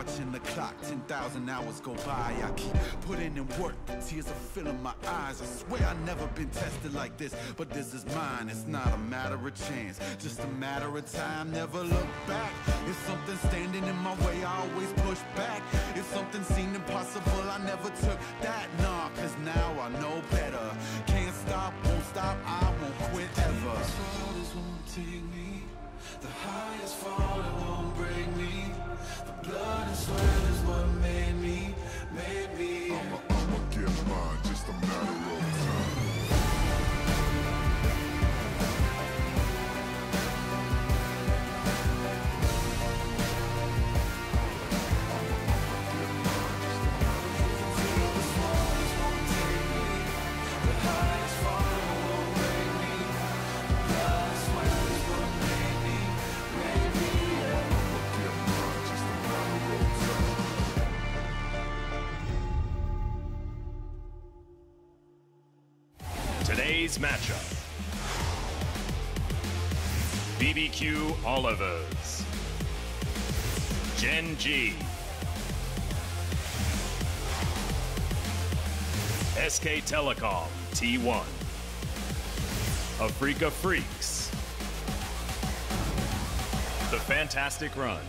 watching the clock, 10,000 hours go by. I keep putting in work, tears are filling my eyes. I swear I've never been tested like this, but this is mine. It's not a matter of chance, just a matter of time. Never look back. If something standing in my way, I always push back. If something seemed impossible, I never took that. Nah, cause now I know better. Can't stop, won't stop, I won't quit ever. Won't take me. The highest fall, it won't break me. The blood and sweat is what made me. I'ma get mine, just a matter of time. Today's matchup: BBQ Olivers, Gen.G, SK Telecom T1, Afrika Freaks, The Fantastic Run.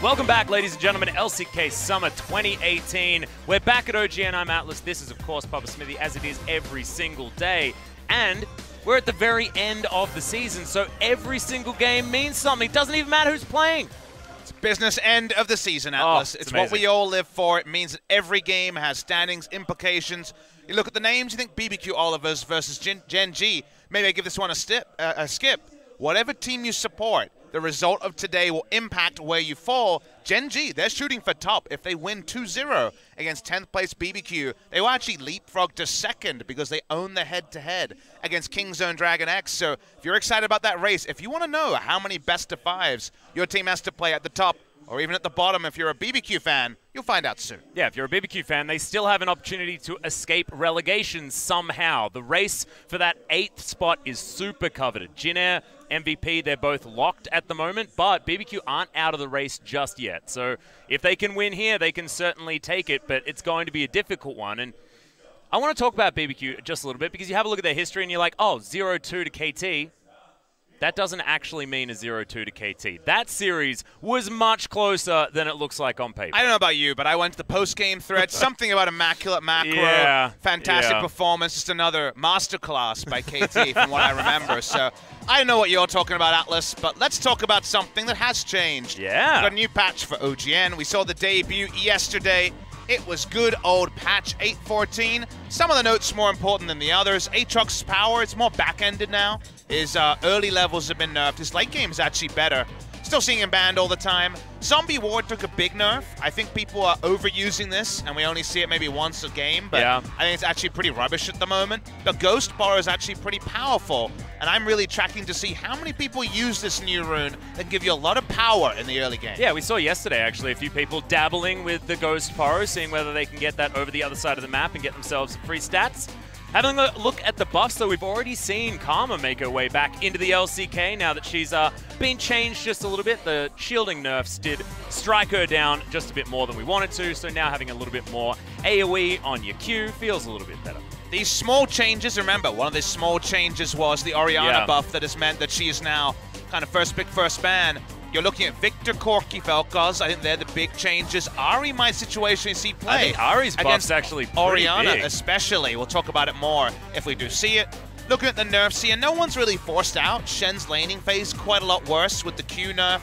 Welcome back, ladies and gentlemen, LCK Summer 2018. We're back at OGN. I'm Atlas. This is, of course, Papa Smithy, as it is every single day. And we're at the very end of the season, so every single game means something. It doesn't even matter who's playing. It's business end of the season, Atlas. It's what we all live for. It means that every game has standings, implications. You look at the names, you think BBQ Olivers versus Gen.G. Maybe I give this one a skip. Whatever team you support, the result of today will impact where you fall. Gen.G, they're shooting for top. If they win 2-0 against 10th place BBQ, they will actually leapfrog to second because they own the head-to-head against Kingzone Dragon X. So if you're excited about that race, if you want to know how many best-of-5s your team has to play at the top or even at the bottom, if you're a BBQ fan, you'll find out soon. Yeah, if you're a BBQ fan, they still have an opportunity to escape relegation somehow. The race for that 8th spot is super coveted. Jin-Air, MVP, they're both locked at the moment, but BBQ aren't out of the race just yet. So if they can win here, they can certainly take it, but it's going to be a difficult one. And I want to talk about BBQ just a little bit because you have a look at their history and you're like, oh, 0-2 to KT. That doesn't actually mean a 0-2 to KT. That series was much closer than it looks like on paper. I don't know about you, but I went to the post-game thread. Something about immaculate macro, fantastic performance, just another masterclass by KT from what I remember. So I know what you're talking about, Atlas, but let's talk about something that has changed. Yeah. We've got a new patch for OGN. We saw the debut yesterday. It was good old patch 8.14. Some of the notes more important than the others. Aatrox's power, it's more back-ended now. His early levels have been nerfed. His late game is actually better. Still seeing him banned all the time. Zombie Ward took a big nerf. I think people are overusing this, and we only see it maybe once a game, but I think it's actually pretty rubbish at the moment. The Ghost Bar is actually pretty powerful, and I'm really tracking to see how many people use this new rune that give you a lot of power in the early game. Yeah, we saw yesterday, actually, a few people dabbling with the Ghost Paro, seeing whether they can get that over the other side of the map and get themselves free stats. Having a look at the buffs, though, we've already seen Karma make her way back into the LCK now that she's been changed just a little bit. The shielding nerfs did strike her down just a bit more than we wanted to, so now having a little bit more AoE on your Q feels a little bit better. These small changes, remember, one of the small changes was the Orianna buff that has meant that she is now kind of first pick, first ban. You're looking at Victor, Corki, Vel'Koz. I think they're the big changes. Ari might situationally see play. I think Ari's buff's actually pretty Orianna big. Especially. We'll talk about it more if we do see it. Looking at the nerfs here, no one's really forced out. Shen's laning phase quite a lot worse with the Q nerf.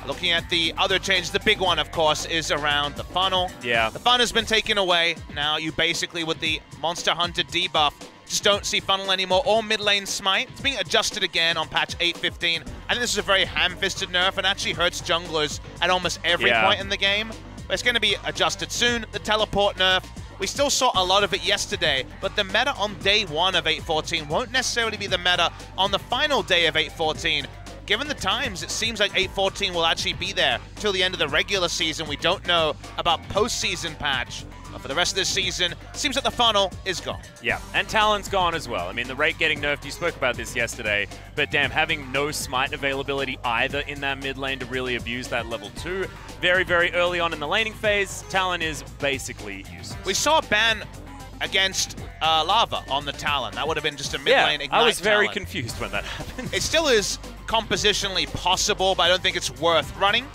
Looking at the other changes, the big one, of course, is around the funnel. Yeah. The fun has been taken away. Now you basically, with the Monster Hunter debuff, just don't see funnel anymore, or mid lane smite. It's being adjusted again on patch 8.15. I think this is a very ham-fisted nerf and actually hurts junglers at almost every point in the game. But it's going to be adjusted soon. The teleport nerf, We still saw a lot of it yesterday, but the meta on day 1 of 8-14 won't necessarily be the meta on the final day of 8-14. Given the times, it seems like 8-14 will actually be there till the end of the regular season. We don't know about postseason patch. But for the rest of this season, seems like the funnel is gone. Yeah, and Talon's gone as well. I mean, the rate getting nerfed, you spoke about this yesterday, but damn, having no smite availability either in that mid lane to really abuse that level 2. Very, very early on in the laning phase, Talon is basically useless. We saw a ban against Lava on the Talon. That would have been just a mid lane ignite I was very Talon. confused when that happened. It still is compositionally possible, but I don't think it's worth running.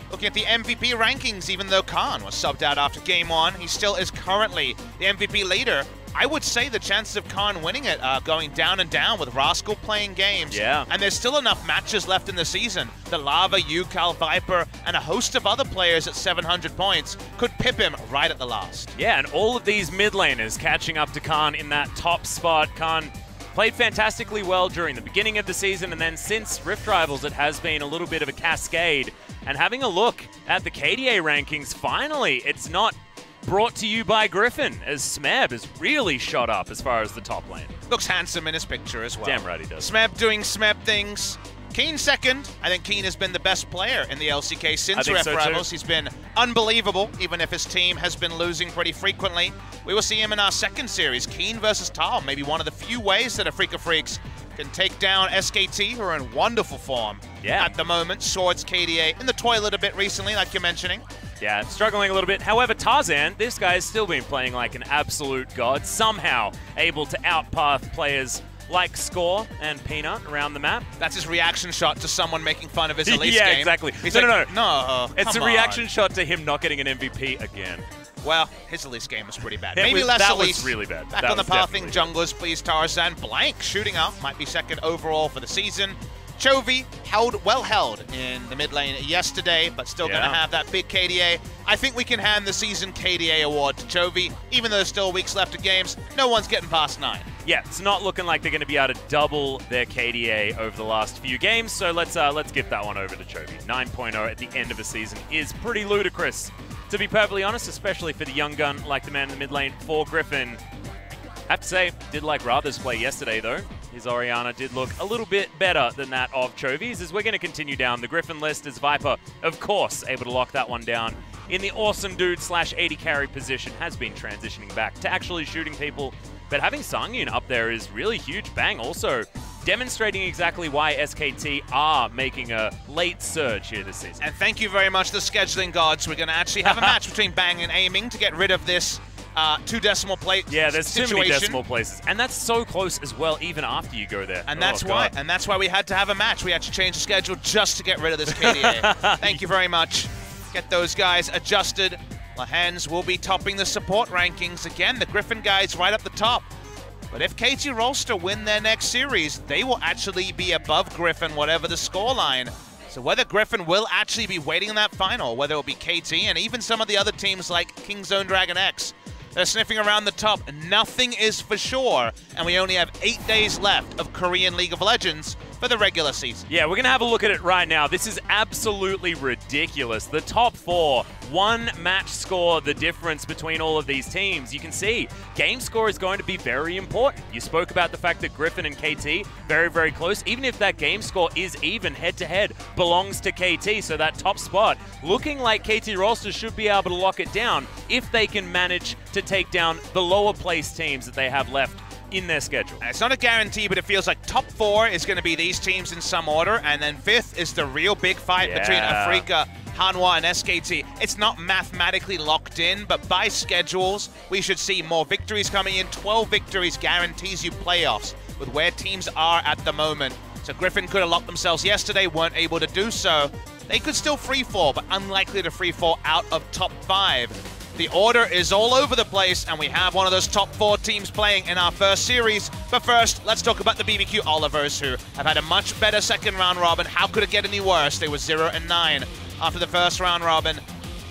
Looking at the MVP rankings, even though Khan was subbed out after game 1, he still is currently the MVP leader. I would say the chances of Khan winning it are going down and down with Rascal playing games. Yeah. And there's still enough matches left in the season. The Lava, Yukal, Viper, and a host of other players at 700 points could pip him right at the last. Yeah, and all of these mid laners catching up to Khan in that top spot. Khan played fantastically well during the beginning of the season, and then since Rift Rivals, it has been a little bit of a cascade. And having a look at the KDA rankings, finally, it's not brought to you by Griffin, as Smeb has really shot up as far as the top lane. Looks handsome in his picture as well. Damn right he does. Smeb doing Smeb things. Keen second. I think Keen has been the best player in the LCK since Rift Rivals. He's been unbelievable, even if his team has been losing pretty frequently. We will see him in our second series, Keen versus Tal, maybe one of the few ways that a FLICKR Freaks can take down SKT, who are in wonderful form at the moment. Swords KDA in the toilet a bit recently, like you're mentioning. Yeah, struggling a little bit. However, Tarzan, this guy's still been playing like an absolute god, somehow able to outpath players like Score and Peanut around the map. That's his reaction shot to someone making fun of his Elise yeah, game. Exactly. He's no, like, no. It's a come reaction on. shot to him not getting an MVP again. Well, his Elise game was pretty bad. It Maybe was, less that Elise. was really bad. Back that on the was pathing definitely junglers, please. Tarzan blank shooting up. Might be second overall for the season. Chovy well held in the mid lane yesterday, but still going to have that big KDA. I think we can hand the season KDA award to Chovy, even though there's still weeks left of games. No one's getting past 9. Yeah, it's not looking like they're going to be able to double their KDA over the last few games, so let's give that one over to Chovy. 9.0 at the end of a season is pretty ludicrous, to be perfectly honest, especially for the young gun like the man in the mid lane for Griffin. I have to say, did like Rather's play yesterday, though. His Orianna did look a little bit better than that of Chovy's, as we're going to continue down the Griffin list, as Viper, of course, able to lock that one down in the awesome dude / AD carry position, has been transitioning back to actually shooting people. But having Sangyun up there is really huge. Bang also demonstrating exactly why SKT are making a late surge here this season. And thank you very much, the scheduling gods. We're going to actually have a match between Bang and Aiming to get rid of this 2 decimal place Yeah, there's situation. too many decimal places. And that's so close as well, even after you go there. And that's why. And that's why we had to have a match. We had to change the schedule just to get rid of this KDA. Thank you very much. Get those guys adjusted. Lahens will be topping the support rankings. Again, the Griffin guys right up the top. But if KT Rolster win their next series, they will actually be above Griffin, whatever the scoreline. So whether Griffin will actually be waiting in that final, whether it will be KT and even some of the other teams like Kingzone Dragon X, they're sniffing around the top. Nothing is for sure, and we only have 8 days left of Korean League of Legends for the regular season. Yeah, we're going to have a look at it right now. This is absolutely ridiculous. The top 4, 1 match score, the difference between all of these teams. You can see game score is going to be very important. You spoke about the fact that Griffin and KT, very, very close. Even if that game score is even head-to-head, belongs to KT. So that top spot, looking like KT Rolster should be able to lock it down if they can manage to take down the lower place teams that they have left in their schedule. It's not a guarantee, but it feels like top 4 is going to be these teams in some order, and then 5th is the real big fight between Afrika, Hanwha, and SKT. It's not mathematically locked in, but by schedules, we should see more victories coming in. 12 victories guarantees you playoffs with where teams are at the moment. So Griffin could have locked themselves yesterday, weren't able to do so. They could still free fall, but unlikely to free fall out of top 5. The order is all over the place, and we have one of those top 4 teams playing in our first series. But first, let's talk about the BBQ Olivers, who have had a much better second round robin. How could it get any worse? They were 0-9 after the first round robin.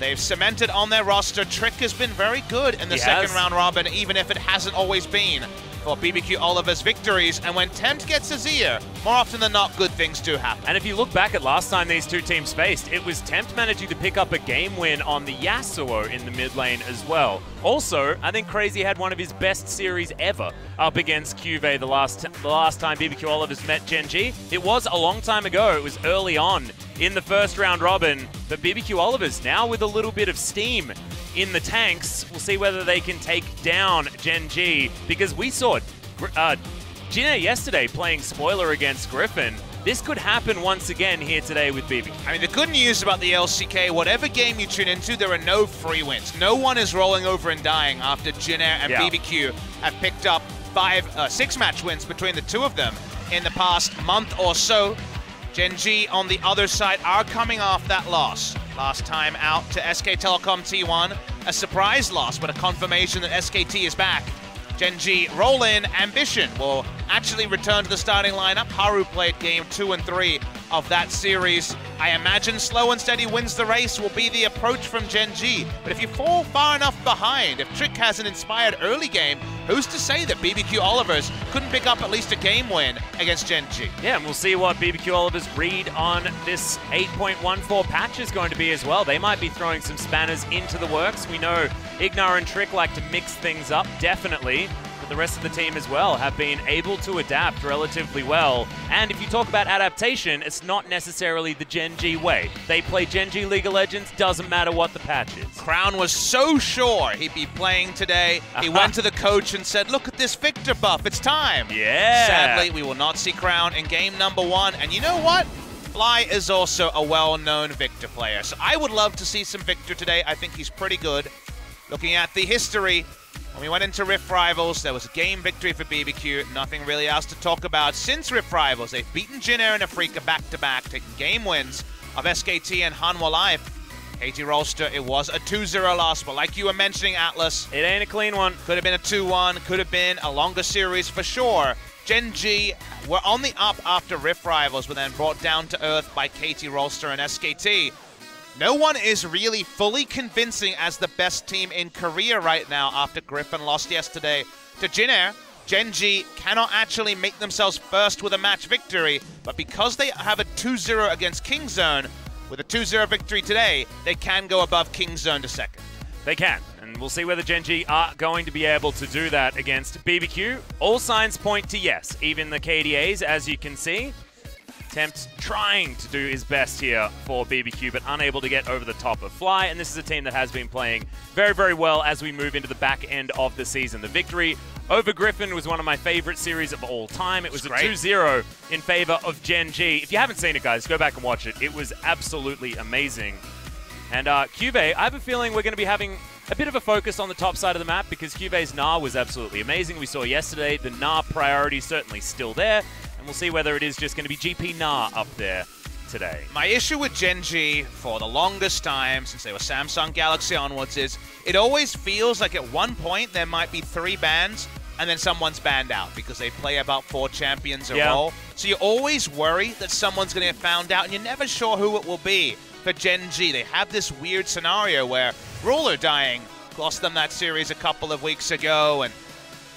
They've cemented on their roster. Trick has been very good in the second round robin, even if it hasn't always been. for BBQ Oliver's victories, and when Tempt gets his ear, more often than not, good things do happen. And if you look back at last time these two teams faced, it was Tempt managing to pick up a game win on the Yasuo in the mid lane as well. Also, I think Crazy had one of his best series ever up against Cuvée the last time BBQ Olivers met Gen.G. It was a long time ago. It was early on in the first round robin, but BBQ Olivers now with a little bit of steam in the tanks. We'll see whether they can take down Gen.G, because we saw Jinner yesterday playing spoiler against Griffin. This could happen once again here today with BBQ. I mean, the good news about the LCK, whatever game you tune into, there are no free wins. No one is rolling over and dying after Jinner and BBQ have picked up 6 match wins between the two of them in the past month or so. Gen.G on the other side are coming off that loss. Last time out to SK Telecom T1, a surprise loss, but a confirmation that SKT is back. Gen.G roll in, Ambition will actually return to the starting lineup. Haru played game 2 and 3 of that series. I imagine slow and steady wins the race will be the approach from Gen.G. But if you fall far enough behind, if Trick has an inspired early game, who's to say that BBQ Olivers couldn't pick up at least a game win against Gen.G? Yeah, and we'll see what BBQ Olivers' read on this 8.14 patch is going to be as well. They might be throwing some spanners into the works. We know Ignar and Trick like to mix things up, definitely. But the rest of the team as well have been able to adapt relatively well. And if you talk about adaptation, it's not necessarily the Gen.G way. They play Gen.G League of Legends, doesn't matter what the patch is. Crown was so sure he'd be playing today. He went to the coach and said, look at this Victor buff, it's time. Yeah. Sadly, we will not see Crown in game number 1. And you know what? Fly is also a well-known Victor player. So I would love to see some Victor today. I think he's pretty good. Looking at the history, when we went into Rift Rivals, there was a game victory for BBQ. Nothing really else to talk about since Rift Rivals. They've beaten Jinner and Afrika back-to-back, taking game wins of SKT and Hanwha Live. KT Rolster, it was a 2-0 loss, but like you were mentioning, Atlas, it ain't a clean one. Could have been a 2-1, could have been a longer series for sure. Gen.G were on the up after Rift Rivals, but then brought down to earth by KT Rolster and SKT. No one is really fully convincing as the best team in Korea right now after Griffin lost yesterday to Jinner. Gen.G cannot actually make themselves first with a match victory, but because they have a 2-0 against Kingzone, with a 2-0 victory today, they can go above Kingzone to second. They can, and we'll see whether Gen.G are going to be able to do that against BBQ. All signs point to yes, even the KDAs, as you can see. Tempt trying to do his best here for BBQ, but unable to get over the top of Fly, and this is a team that has been playing very, very well as we move into the back end of the season. The victory over Griffin was one of my favorite series of all time. It was a 2-0 in favor of Gen.G. If you haven't seen it, guys, go back and watch it. It was absolutely amazing. And Cuvée, I have a feeling we're going to be having a bit of a focus on the top side of the map because Cuvé's Gnar was absolutely amazing. We saw yesterday the Gnar priority certainly still there. We'll see whether it is just going to be GP Gnar up there today. My issue with Gen.G for the longest time, since they were Samsung Galaxy onwards, is it always feels like at one point there might be 3 bans and then someone's banned out because they play about 4 champions a roll. So you always worry that someone's going to get found out and you're never sure who it will be. For Gen.G, they have this weird scenario where Ruler dying lost them that series a couple of weeks ago, and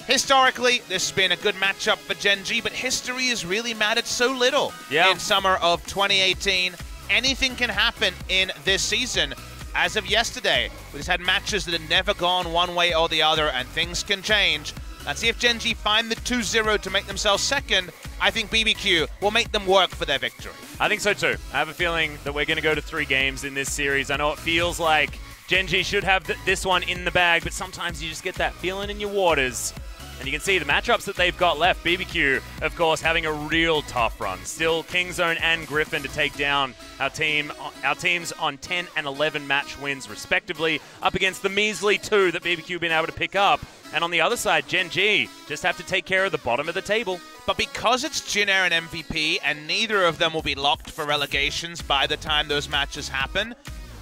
historically, this has been a good matchup for Gen.G, but history has really mattered so little in summer of 2018. Anything can happen in this season. As of yesterday, we just had matches that had never gone one way or the other, and things can change. Let's see if Gen.G find the 2-0 to make themselves second. I think BBQ will make them work for their victory. I think so too. I have a feeling that we're going to go to 3 games in this series. I know it feels like Gen.G should have this one in the bag, but sometimes you just get that feeling in your waters. And you can see the matchups that they've got left. BBQ, of course, having a real tough run. Still Kingzone and Griffin to take down our teams on 10 and 11 match wins, respectively, up against the measly 2 that BBQ have been able to pick up. And on the other side, Gen.G just have to take care of the bottom of the table. But because it's Jinner and MVP, and neither of them will be locked for relegations by the time those matches happen,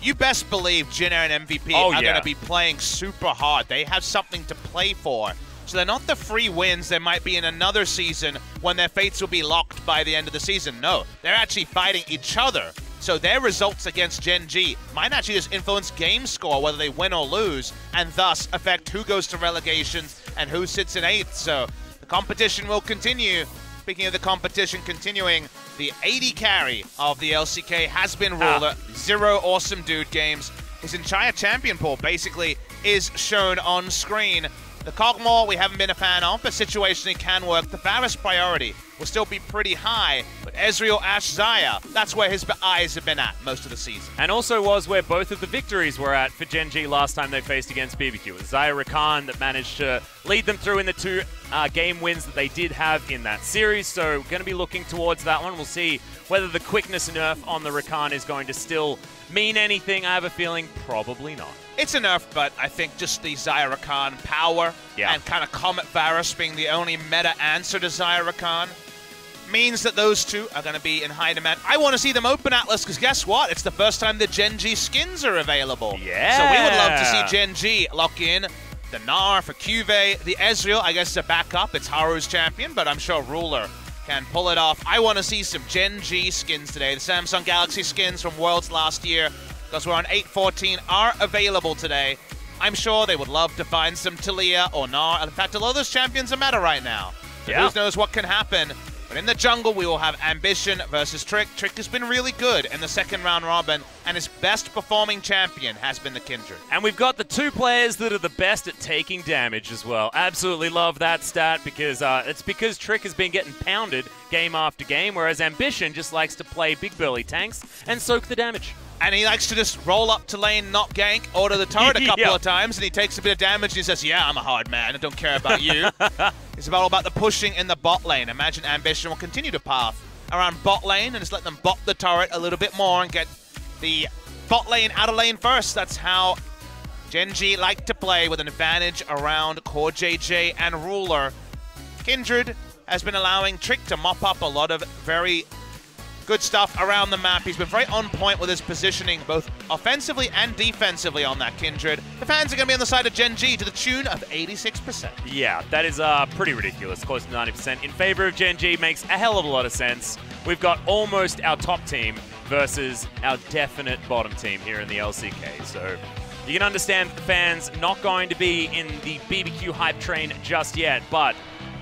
you best believe Jinner and MVP are going to be playing super hard. They have something to play for. So they're not the free wins there might be in another season when their fates will be locked by the end of the season. No, they're actually fighting each other. So their results against Gen.G might actually just influence game score, whether they win or lose, and thus affect who goes to relegations and who sits in 8th. So the competition will continue. Speaking of the competition continuing, the AD carry of the LCK has been Ruler. 0 awesome dude games. His entire champion pool basically is shown on screen. The Kog'Maw we haven't been a fan of, but situationally can work. The Varus priority will still be pretty high, but Ezreal, Ashe, Xayah, that's where his eyes have been at most of the season. And also was where both of the victories were at for Gen.G last time they faced against BBQ. It was Xayah Rakan that managed to lead them through in the 2 game wins that they did have in that series, so going to be looking towards that one. We'll see whether the quickness nerf on the Rakan is going to still mean anything. I have a feeling probably not. It's a nerf, but I think just the Xayah Rakan power and kind of Comet Varus being the only meta answer to Xayah Rakan means that those two are going to be in high demand. I want to see them open Atlas, because guess what? It's the first time the Gen.G skins are available. Yeah. So we would love to see Gen.G lock in the Gnar for Cuvée, the Ezreal, I guess, to back up. It's Haru's champion, but I'm sure Ruler can pull it off. I want to see some Gen.G skins today. The Samsung Galaxy skins from Worlds last year, because we're on 8.14, are available today. I'm sure they would love to find some Taliyah or Gnar. In fact, a lot of those champions are meta right now. So who knows what can happen. But in the jungle, we will have Ambition versus Trick. Trick has been really good in the second round robin, and his best performing champion has been the Kindred. And we've got the 2 players that are the best at taking damage as well. Absolutely love that stat, because it's because Trick has been getting pounded game after game, whereas Ambition just likes to play big burly tanks and soak the damage. And he likes to just roll up to lane, not gank, order the turret a couple of times, and he takes a bit of damage and he says, yeah, I'm a hard man, I don't care about you. It's all about the pushing in the bot lane. Imagine Ambition will continue to path around bot lane and just let them bot the turret a little bit more and get the bot lane out of lane first. That's how Gen.G like to play, with an advantage around Core JJ and Ruler. Kindred has been allowing Trick to mop up a lot of very good stuff around the map. He's been very on point with his positioning, both offensively and defensively on that Kindred. The fans are going to be on the side of Gen.G to the tune of 86%. Yeah, that is pretty ridiculous, close to 90%. In favor of Gen.G makes a hell of a lot of sense. We've got almost our top team versus our definite bottom team here in the LCK. So you can understand that the fans not going to be in the BBQ hype train just yet, but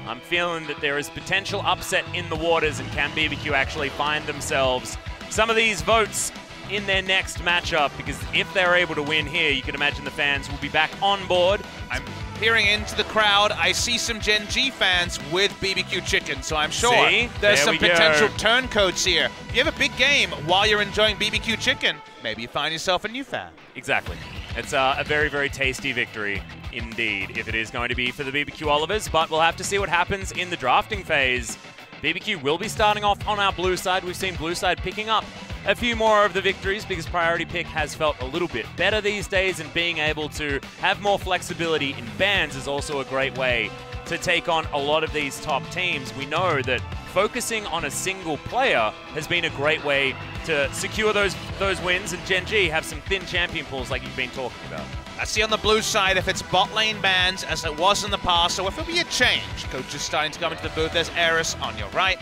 I'm feeling that there is potential upset in the waters, and can BBQ actually find themselves some of these votes in their next matchup? Because if they're able to win here, you can imagine the fans will be back on board. I'm peering into the crowd. I see some Gen.G fans with BBQ Chicken, so I'm sure there's some potential turncoats here. If you have a big game while you're enjoying BBQ Chicken, maybe you find yourself a new fan. Exactly. It's a very, very tasty victory indeed, if it is going to be for the BBQ Olivers, but we'll have to see what happens in the drafting phase. BBQ will be starting off on our blue side. We've seen blue side picking up a few more of the victories because priority pick has felt a little bit better these days, and being able to have more flexibility in bans is also a great way to take on a lot of these top teams. We know that focusing on a single player has been a great way to secure those wins, and Gen.G have some thin champion pools like you've been talking about. I see on the blue side if it's bot lane bans as it was in the past, so if it'll be a change. Coach is starting to come into the booth. There's Eris on your right.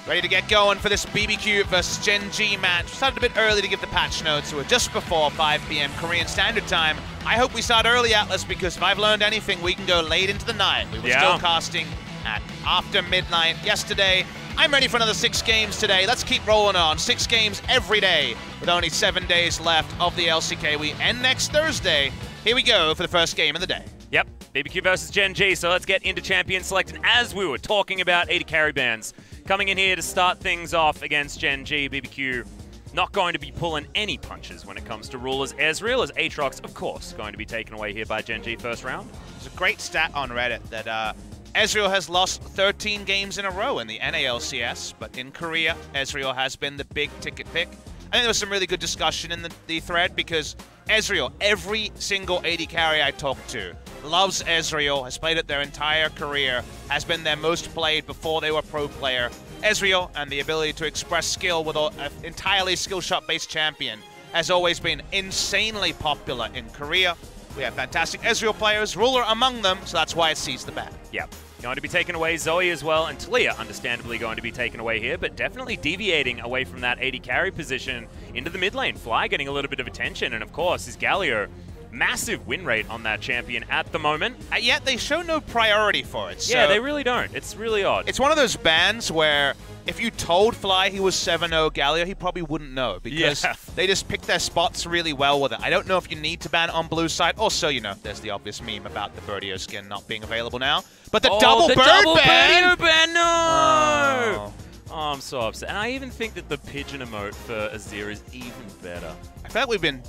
Ready to get going for this BBQ versus Gen.G match. We started a bit early to give the patch notes, so we're just before 5 p.m. Korean Standard Time. I hope we start early, Atlas, because if I've learned anything, we can go late into the night. We were still casting at after midnight yesterday. I'm ready for another 6 games today. Let's keep rolling on. 6 games every day with only 7 days left of the LCK. We end next Thursday. Here we go for the first game of the day. Yep, BBQ versus Gen.G. So let's get into champion select. And as we were talking about 80 carry bans, coming in here to start things off against Gen.G, BBQ not going to be pulling any punches when it comes to rulers. Ezreal, as Aatrox, of course, going to be taken away here by Gen.G first round. There's a great stat on Reddit that Ezreal has lost 13 games in a row in the NALCS, but in Korea, Ezreal has been the big ticket pick. I think there was some really good discussion in the thread, because Ezreal, every single AD carry I talked to, loves Ezreal, has played it their entire career, has been their most played before they were pro player. Ezreal, and the ability to express skill with an entirely skill shot-based champion, has always been insanely popular in Korea. We have fantastic Ezreal players, Ruler among them, so that's why it sees the ban. Yep. Going to be taken away Zoe as well, and Taliyah understandably going to be taken away here, but definitely deviating away from that AD carry position into the mid lane. Fly getting a little bit of attention, and of course his Galio Massive win rate on that champion at the moment. Yet they show no priority for it. So Yeah, they really don't. It's really odd. it's one of those bans where if you told Fly he was 7-0 Galio, he probably wouldn't know because they just pick their spots really well with it. I don't know if you need to ban on blue side. Also, you know, there's the obvious meme about the Birdio skin not being available now. But the double bird ban! Birdio ban, no! Oh, I'm so upset. And I even think that the pigeon emote for Azir is even better. I feel like we've been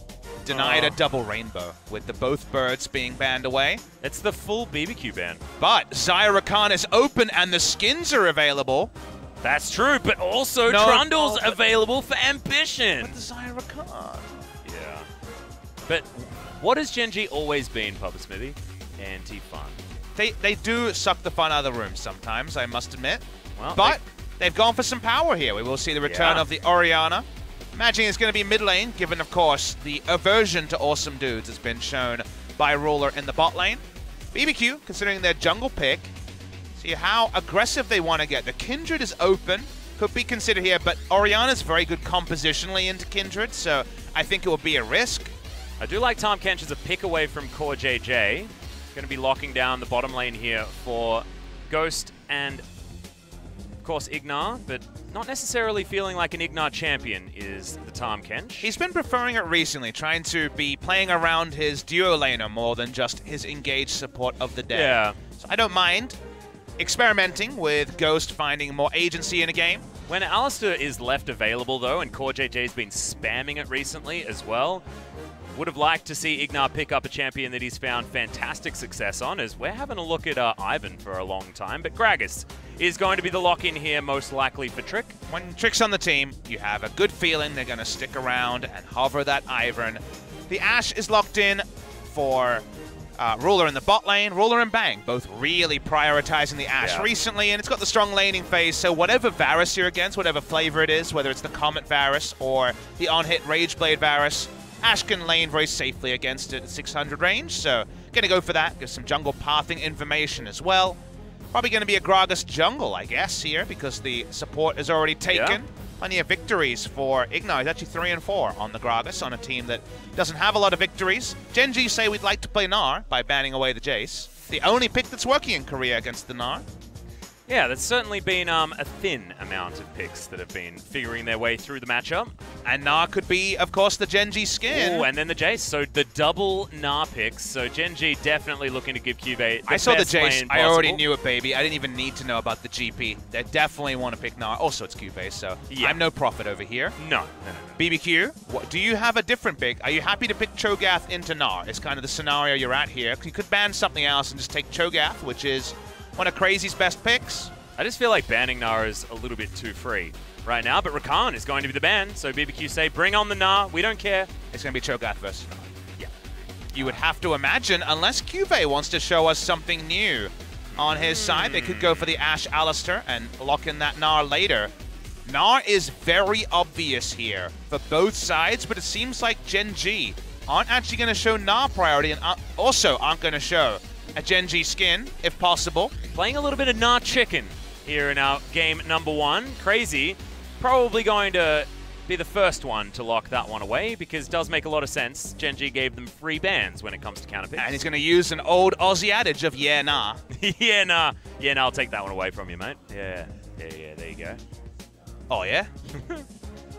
denied a double rainbow with the both birds being banned away. It's the full BBQ ban. But Zyra Khan is open and the skins are available. That's true, but also Trundle's available for Ambition. But the Zyra Khan. Yeah. But what has Gen.G always been, Papa Smithy? Anti-fun. They do suck the fun out of the room sometimes, I must admit. Well, but they've gone for some power here. We will see the return of the Orianna. Imagining it's going to be mid lane, given, of course, the aversion to awesome dudes has been shown by Ruler in the bot lane. BBQ, considering their jungle pick, see how aggressive they want to get. The Kindred is open, could be considered here, but Orianna's very good compositionally into Kindred, so I think it will be a risk. I do like Tahm Kench as a pick away from Core JJ. Going to be locking down the bottom lane here for Ghost and, of course, Ignar, but not necessarily feeling like an Ignar champion is the Tahm Kench. He's been preferring it recently, trying to be playing around his duo laner more than just his engaged support of the day. Yeah. So I don't mind experimenting with Ghost finding more agency in a game. When Alistair is left available, though, and Core JJ's been spamming it recently as well, would have liked to see Ignar pick up a champion that he's found fantastic success on, as we're having a look at Ivan for a long time. But Gragas is going to be the lock-in here, most likely for Trick. When Trick's on the team, you have a good feeling they're going to stick around and hover that Ivern. The Ashe is locked in for Ruler in the bot lane. Ruler and Bang, both really prioritizing the Ashe recently, and it's got the strong laning phase, so whatever Varus you're against, whatever flavor it is, whether it's the Comet Varus or the on-hit Rageblade Varus, Ashe can lane very safely against it at 600 range, so going to go for that. Get some jungle pathing information as well. Probably going to be a Gragas jungle, I guess, here, because the support is already taken. Plenty of victories for Ignar. He's actually 3-4 on the Gragas, on a team that doesn't have a lot of victories. Gen.G say we'd like to play Gnar by banning away the Jace. The only pick that's working in Korea against the Gnar. Yeah, there's certainly been a thin amount of picks that have been figuring their way through the matchup. And Gnar could be, of course, the Gen.G skin. Oh, and then the Jace. So the double Gnar picks. So Gen.G definitely looking to give Cube the I saw the best Jace. lane I already possible. knew it, baby. I didn't even need to know about the GP. They definitely want to pick Gnar. Also, it's Cube, so I'm no prophet over here. No. BBQ, do you have a different pick? Are you happy to pick Cho'Gath into Gnar? It's kind of the scenario you're at here. You could ban something else and just take Cho'Gath, which is one of Crazy's best picks. I just feel like banning Gnar is a little bit too free right now, but Rakan is going to be the ban, so BBQ say, bring on the Gnar, we don't care. It's going to be Cho'Gath versus Gnar. Yeah. You would have to imagine, unless Cuvée wants to show us something new on his side, they could go for the Ashe Alistair and lock in that Gnar later. Gnar is very obvious here for both sides, but it seems like Gen.G aren't actually going to show Gnar priority and also aren't going to show a Gen.G skin, if possible. Playing a little bit of Gnar chicken here in our game number 1. Crazy probably going to be the first one to lock that one away, because it does make a lot of sense. Gen.G gave them free bans when it comes to counter picks. And he's going to use an old Aussie adage of yeah, nah. Yeah, nah. Yeah, nah, I'll take that one away from you, mate. Yeah, there you go. Oh, yeah?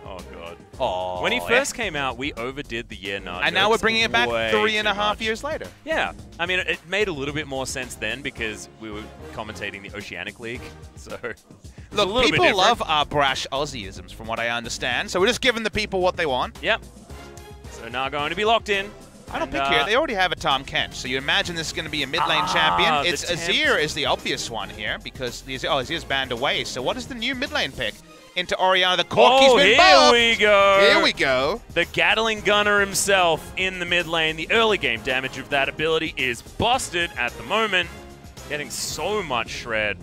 Oh, God. Oh, when he first came out, we overdid the yeah, nah. And now we're bringing it back 3.5 years later. Yeah. I mean, it made a little bit more sense then because we were commentating the Oceanic League. So, look, people love our brash Aussieisms from what I understand. So we're just giving the people what they want. Yep. So now going to be locked in. I don't pick here. They already have a Tahm Kench, so you imagine this is going to be a mid lane champion. It's Azir is the obvious one here because Azir's banned away. So what is the new mid lane pick? Into Orianna, the Corky's been buffed. Here we go. Here we go. The Gatling Gunner himself in the mid lane. The early game damage of that ability is busted at the moment. Getting so much shred.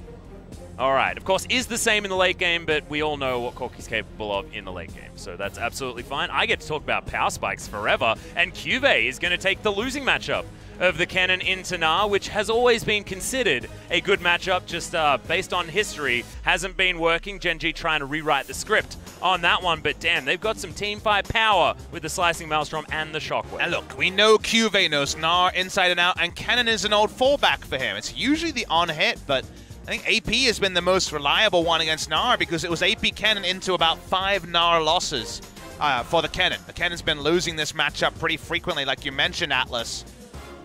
All right, of course, is the same in the late game, but we all know what Corky's capable of in the late game, so that's absolutely fine. I get to talk about power spikes forever, and Cuvée is going to take the losing matchup of the Cannon into Gnar, which has always been considered a good matchup, just based on history, hasn't been working. Gen.G trying to rewrite the script on that one, but damn, they've got some team fight power with the Slicing Maelstrom and the Shockwave. And look, we know Cuve knows Gnar inside and out, and Cannon is an old fallback for him. It's usually the on-hit, but I think AP has been the most reliable one against Gnar because it was AP Cannon into about 5 Gnar losses for the Cannon. The Cannon's been losing this matchup pretty frequently, like you mentioned, Atlas.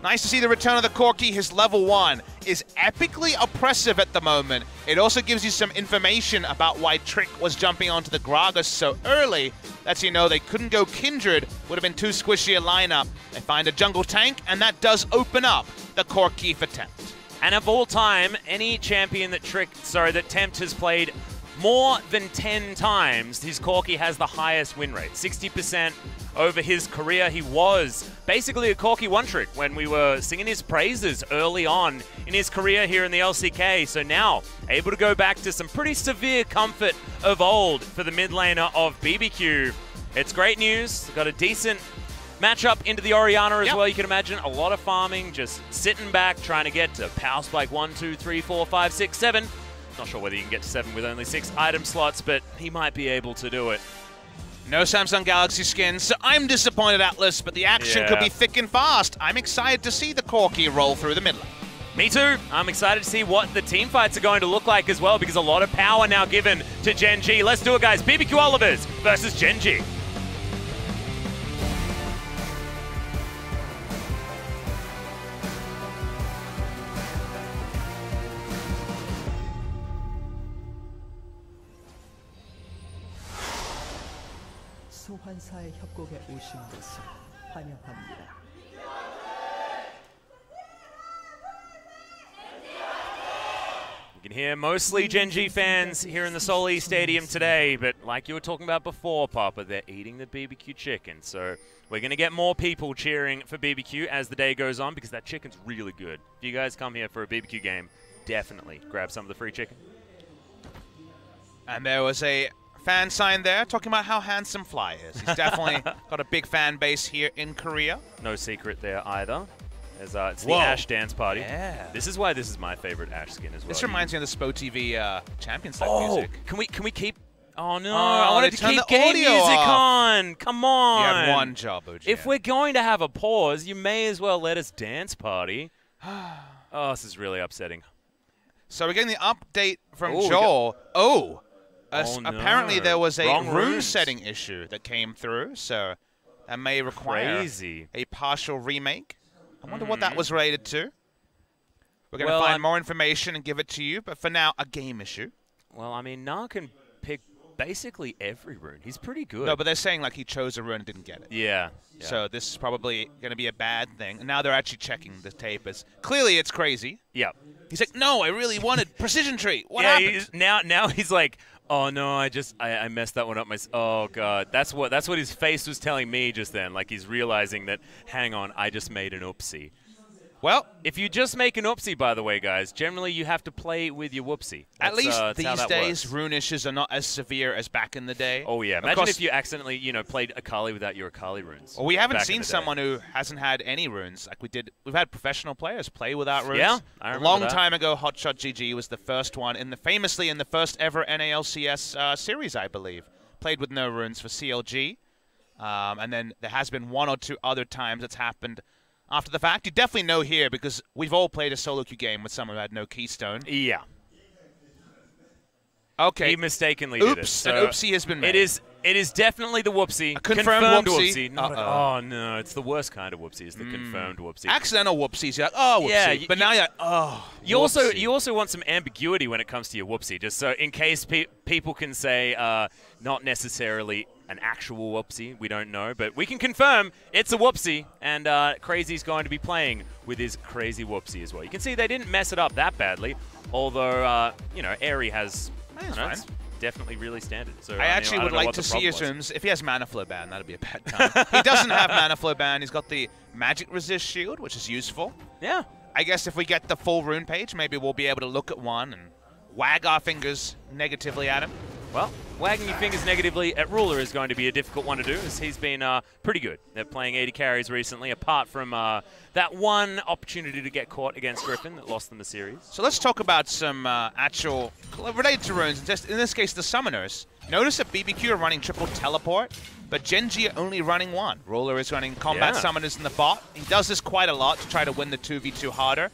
Nice to see the return of the Corki. His level 1 is epically oppressive at the moment. It also gives you some information about why Trick was jumping onto the Gragas so early. Lets you know they couldn't go Kindred, would have been too squishy a lineup. They find a jungle tank, and that does open up the Corki for Tempt. And of all time, any champion that Tempt has played more than 10 times, his Corki has the highest win rate. 60% over his career. He was basically a Corki one-trick when we were singing his praises early on in his career here in the LCK. So now, able to go back to some pretty severe comfort of old for the mid laner of BBQ. It's great news. Got a decent matchup into the Orianna as well. You can imagine a lot of farming, just sitting back, trying to get to Power Spike 1, 2, 3, 4, 5, 6, 7. Not sure whether you can get to 7 with only 6 item slots, but he might be able to do it. No Samsung Galaxy skins, so I'm disappointed, Atlas, but the action could be thick and fast. I'm excited to see the Corki roll through the mid lane. Me too. I'm excited to see what the team fights are going to look like as well, because a lot of power now given to Gen.G. Let's do it, guys. BBQ Olivers versus Gen.G. 소환사의 협곡에 오신 것을 환영합니다. You can hear mostly Gen.G fans here in the Soli Stadium today, but like you were talking about before, Papa, they're eating the BBQ chicken. So we're going to get more people cheering for BBQ as the day goes on because that chicken's really good. If you guys come here for a BBQ game, definitely grab some of the free chicken. And there was a fan sign there talking about how handsome Fly is. He's definitely got a big fan base here in Korea. No secret there either. As, it's the Ashe dance party. Yeah. This is why this is my favorite Ashe skin as well. This reminds me of the Spo TV Champions League music. Can we keep? Oh no! I wanted to keep game music on. Come on! You had one job, OG. If we're going to have a pause, you may as well let us dance party. Oh, this is really upsetting. So we're getting the update from Joel. Apparently there was a rune setting issue that came through, so that may require a partial remake. I wonder what that was related to. We're going to find more information and give it to you, but for now, a game issue. Well, I mean, Na can pick basically every rune. He's pretty good. No, but they're saying like he chose a rune and didn't get it. Yeah. So this is probably going to be a bad thing. And now they're actually checking the tape as clearly it's crazy. Yep. He's like, no, I really wanted Precision Tree. What happened? Now he's like, oh no, I messed that one up. Oh god, that's what his face was telling me just then. Like he's realizing that, hang on, I just made an oopsie. Well, if you just make an oopsie, by the way, guys, generally you have to play with your whoopsie. At least these days, rune issues are not as severe as back in the day. Oh yeah, imagine if you accidentally, played Akali without your Akali runes. Well, we haven't seen someone who hasn't had any runes like we did. We've had professional players play without runes. Yeah, I remember a long time ago, Hotshot GG was the first one famously in the first ever NALCS series, I believe. Played with no runes for CLG, and then there has been one or two other times it's happened after the fact. You definitely know here because we've all played a solo queue game with someone who had no keystone. Yeah. Okay. He mistakenly did it. So an oopsie has been made. It is definitely the whoopsie. A confirmed whoopsie. Oh no, it's the worst kind of whoopsie. It's the confirmed whoopsie. Accidental whoopsies. You're like, oh, whoopsie. Yeah, but now you're like, oh, whoopsie. You also want some ambiguity when it comes to your whoopsie, just so in case people can say not necessarily an actual whoopsie. We don't know, but we can confirm it's a whoopsie, and Crazy's going to be playing with his crazy whoopsie as well. You can see they didn't mess it up that badly, although Airy has definitely really standard. So I actually would like to see his rooms. If he has mana flow ban, that'd be a bad time. He doesn't have mana flow ban. He's got the magic resist shield, which is useful. Yeah. I guess if we get the full rune page, maybe we'll be able to look at one and wag our fingers negatively at him. Well, wagging your fingers negatively at Ruler is going to be a difficult one to do, as he's been pretty good. They're playing 80 carries recently, apart from that one opportunity to get caught against Griffin that lost them the series. So let's talk about some actual related to runes, in this case the summoners. Notice that BBQ are running triple teleport, but Gen.G are only running one. Ruler is running combat summoners in the bot. He does this quite a lot to try to win the 2v2 harder.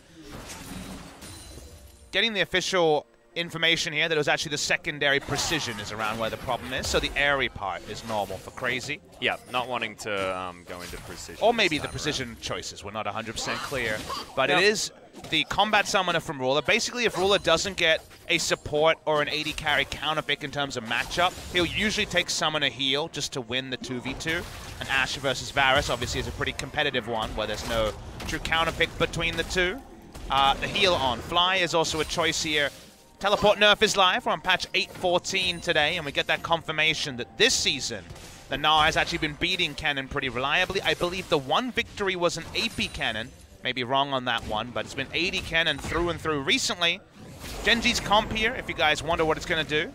Getting the official information here that it was actually the secondary precision is around where the problem is, so the airy part is normal for Crazy. Yeah, not wanting to go into precision. Or maybe the precision choices were not 100% clear, but it is the combat summoner from Ruler. Basically, if Ruler doesn't get a support or an 80 carry counter pick in terms of matchup, he'll usually take summoner heal just to win the 2v2. And Ashe versus Varus obviously is a pretty competitive one where there's no true counter pick between the two. The heal on Fly is also a choice here. Teleport nerf is live. We're on patch 8.14 today, and we get that confirmation that this season, the Gnar has actually been beating Cannon pretty reliably. I believe the one victory was an AP Cannon. Maybe wrong on that one, but it's been 80 Cannon through and through recently. Gen.G's comp here, if you guys wonder what it's going to do.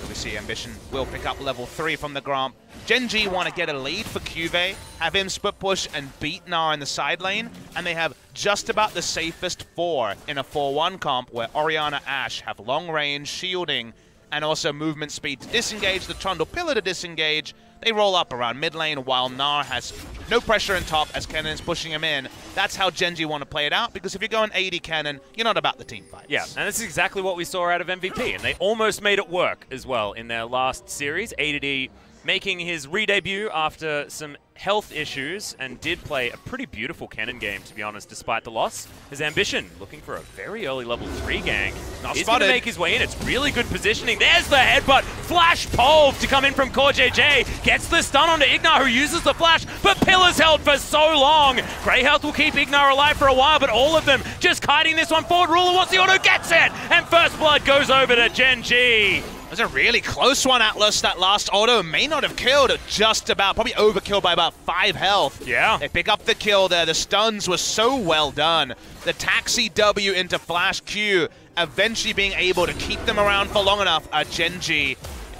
Obviously, Ambition will pick up level 3 from the Gromp. Gen.G want to get a lead for Cuvée, have him split push and beat Gnar in the side lane, and they have just about the safest 4 in a 4-1 comp where Orianna Ashe have long range, shielding, and also movement speed to disengage, the Trundle Pillar to disengage. They roll up around mid lane while Gnar has no pressure in top as Cannon is pushing him in. That's how Gen.G want to play it out, because if you're going 80 Cannon, you're not about the team fights. Yeah, and this is exactly what we saw out of MVP, and they almost made it work as well in their last series. A2D making his re-debut after some health issues, and did play a pretty beautiful Cannon game, to be honest, despite the loss. His Ambition looking for a very early level 3 gank. He's going to make his way in. It's really good positioning. There's the headbutt. Flash Pole to come in from CoreJJ. Gets the stun onto Ignar, who uses the flash, but Pillar's held for so long. Grey Health will keep Ignar alive for a while, but all of them just kiting this one forward. Ruler wants the auto, gets it, and first blood goes over to Gen.G. It was a really close one, Atlas. That last auto may not have killed, just about, probably overkill by about 5 health. Yeah. They pick up the kill there. The stuns were so well done. The taxi W into Flash Q, eventually being able to keep them around for long enough. Gen.G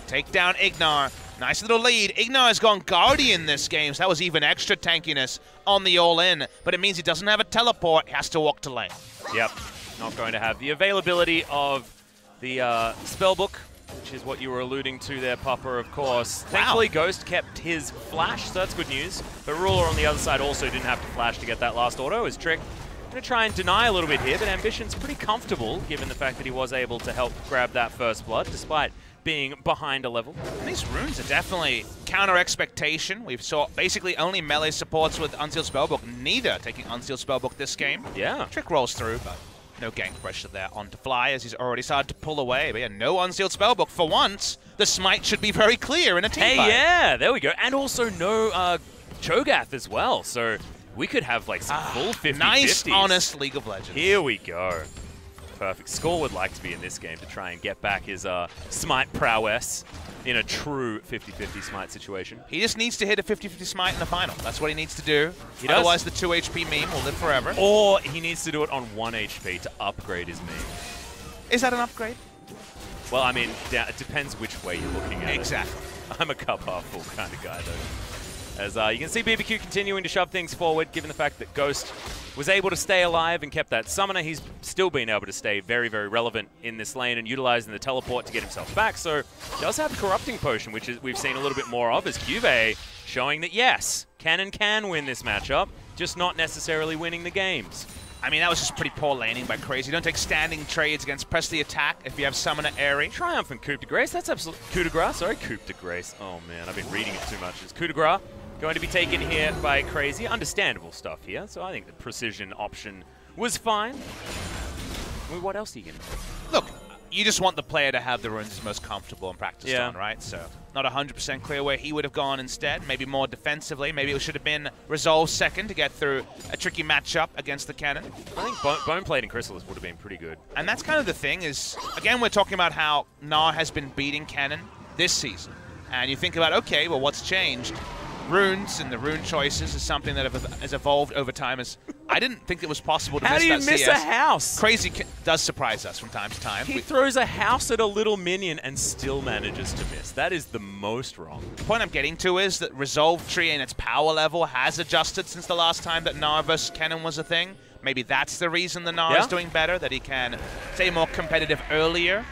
take down Ignar. Nice little lead. Ignar has gone Guardian this game, so that was even extra tankiness on the all-in. But it means he doesn't have a teleport. He has to walk to lane. Yep. Not going to have the availability of the spellbook, which is what you were alluding to there, Papa, of course. Wow. Thankfully, Ghost kept his flash, so that's good news. But Ruler on the other side also didn't have to flash to get that last auto. His Trick going to try and deny a little bit here, but Ambition's pretty comfortable, given the fact that he was able to help grab that first blood, despite being behind a level. And these runes are definitely counter expectation. We've saw basically only melee supports with Unsealed Spellbook, neither taking Unsealed Spellbook this game. Yeah. Trick rolls through, but no gank pressure there onto Fly, as he's already started to pull away. But yeah, no Unsealed Spellbook. For once, the smite should be very clear in a team fight. Yeah, there we go. And also no Cho'Gath as well, so we could have like some full 50-50s. Nice, honest League of Legends. Here we go. Perfect. Skull would like to be in this game to try and get back his smite prowess in a true 50-50 smite situation. He just needs to hit a 50-50 smite in the final. That's what he needs to do. He does. Otherwise, the 2 HP meme will live forever. Or he needs to do it on 1 HP to upgrade his meme. Is that an upgrade? Well, I mean, it depends which way you're looking at it. Exactly. I'm a cup half full kind of guy, though. As you can see BBQ continuing to shove things forward, given the fact that Ghost was able to stay alive and kept that summoner. He's still been able to stay very, very relevant in this lane and utilizing the teleport to get himself back. So does have Corrupting Potion, which is we've seen a little bit more of, as Cuvée showing that, yes, Cannon can win this matchup, just not necessarily winning the games. I mean, that was just pretty poor laning by Crazy. Don't take standing trades against press the attack if you have Summoner Airy. Triumphant Coup de Grace. That's absolutely... Coup de Grace? Sorry, Coup de Grace. Oh, man, I've been reading it too much. It's Coup de Grace going to be taken here by Crazy. Understandable stuff here. So I think the precision option was fine. Well, what else are you going to do? Look, you just want the player to have the runes he's most comfortable and practiced on, right? So not 100% clear where he would have gone instead. Maybe more defensively. Maybe it should have been Resolve second to get through a tricky matchup against the Cannon. I think Bone Plate and Chrysalis would have been pretty good. And that's kind of the thing is, again, we're talking about how Gnar has been beating Cannon this season. And you think about, okay, well, what's changed? runes and the rune choices is something that has evolved over time. I didn't think it was possible to How miss do you that miss CS. a house? Crazy does surprise us from time to time. He throws a house at a little minion and still manages to miss. That is the most wrong. The point I'm getting to is that Resolve Tree and its power level has adjusted since the last time that Gnar vs. Kennen was a thing. Maybe that's the reason the Gnar is doing better, that he can stay more competitive earlier.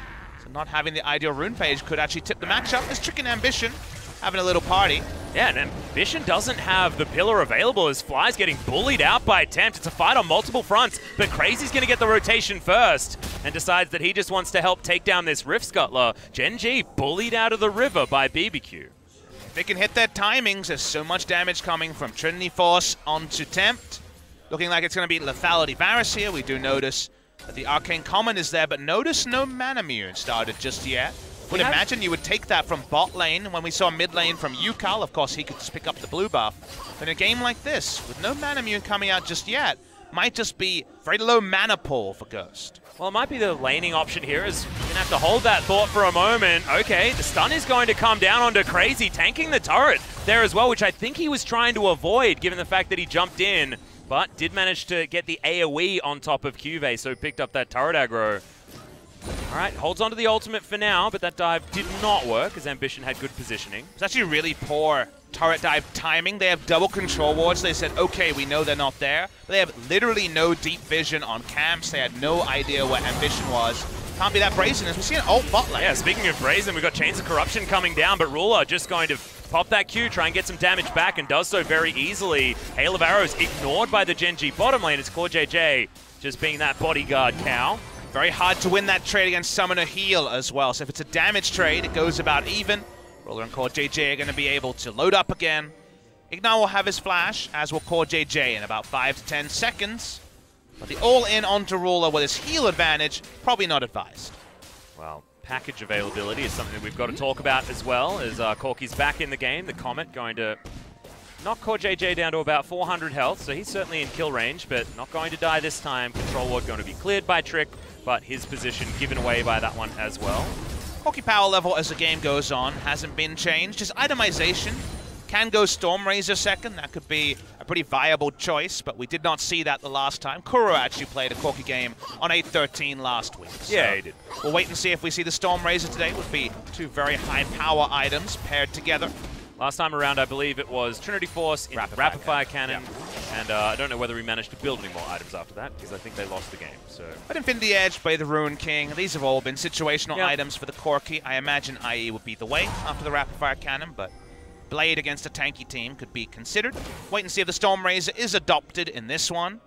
So not having the ideal rune page could actually tip the matchup. There's Trick and Ambition having a little party. Yeah, and Ambition doesn't have the pillar available as Fly's getting bullied out by Tempt. It's a fight on multiple fronts, but Crazy's going to get the rotation first and decides that he just wants to help take down this Rift Scuttler. Gen.G bullied out of the river by BBQ. If they can hit their timings, there's so much damage coming from Trinity Force onto Tempt. Looking like it's going to be Lethality Varus here. We do notice that the Arcane Common is there, but notice no Manamune started just yet. Would imagine you would take that from bot lane. When we saw mid lane from Yukal, of course, he could just pick up the blue buff. But in a game like this, with no Manamune coming out just yet, might just be very low mana pool for Ghost. Well, it might be the laning option here, as you're going to have to hold that thought for a moment. Okay, the stun is going to come down onto Crazy, tanking the turret there as well, which I think he was trying to avoid, given the fact that he jumped in, but did manage to get the AoE on top of Cuvée, so picked up that turret aggro. All right, holds on to the ultimate for now, but that dive did not work as Ambition had good positioning. It's actually really poor turret dive timing. They have double control wards. They said, okay, we know they're not there. But they have literally no deep vision on camps. They had no idea what Ambition was. Can't be that brazen as we see an ult bot lane. Yeah, speaking of brazen, we've got Chains of Corruption coming down, but Ruler just going to pop that Q, try and get some damage back, and does so very easily. Hail of Arrows ignored by the Gen.G bottom lane. It's CoreJJ just being that bodyguard cow. Very hard to win that trade against Summoner Heal as well. So if it's a damage trade, it goes about even. Ruler and CoreJJ are going to be able to load up again. Ignar will have his flash, as will CoreJJ in about 5 to 10 seconds. But the all-in onto Ruler with his heal advantage, probably not advised. Well, package availability is something that we've got to talk about as well, as Corky's back in the game. The Comet going to knock CoreJJ down to about 400 health, so he's certainly in kill range, but not going to die this time. Control Ward going to be cleared by Trick, but his position given away by that one as well. Corky power level as the game goes on hasn't been changed. Just itemization. Can go Stormrazor second. That could be a pretty viable choice, but we did not see that the last time. Kuro actually played a Corky game on 8-13 last week. So yeah, he did. We'll wait and see if we see the Stormrazor today. Would be two very high power items paired together. Last time around, I believe it was Trinity Force in Rapid Fire Cannon, and I don't know whether we managed to build any more items after that, because I think they lost the game. So, but Infinity Edge, play the Rune King, these have all been situational items for the Corky. I imagine IE would be the way after the Rapid Fire Cannon, but Blade against a tanky team could be considered. Wait and see if the Stormrazor is adopted in this one.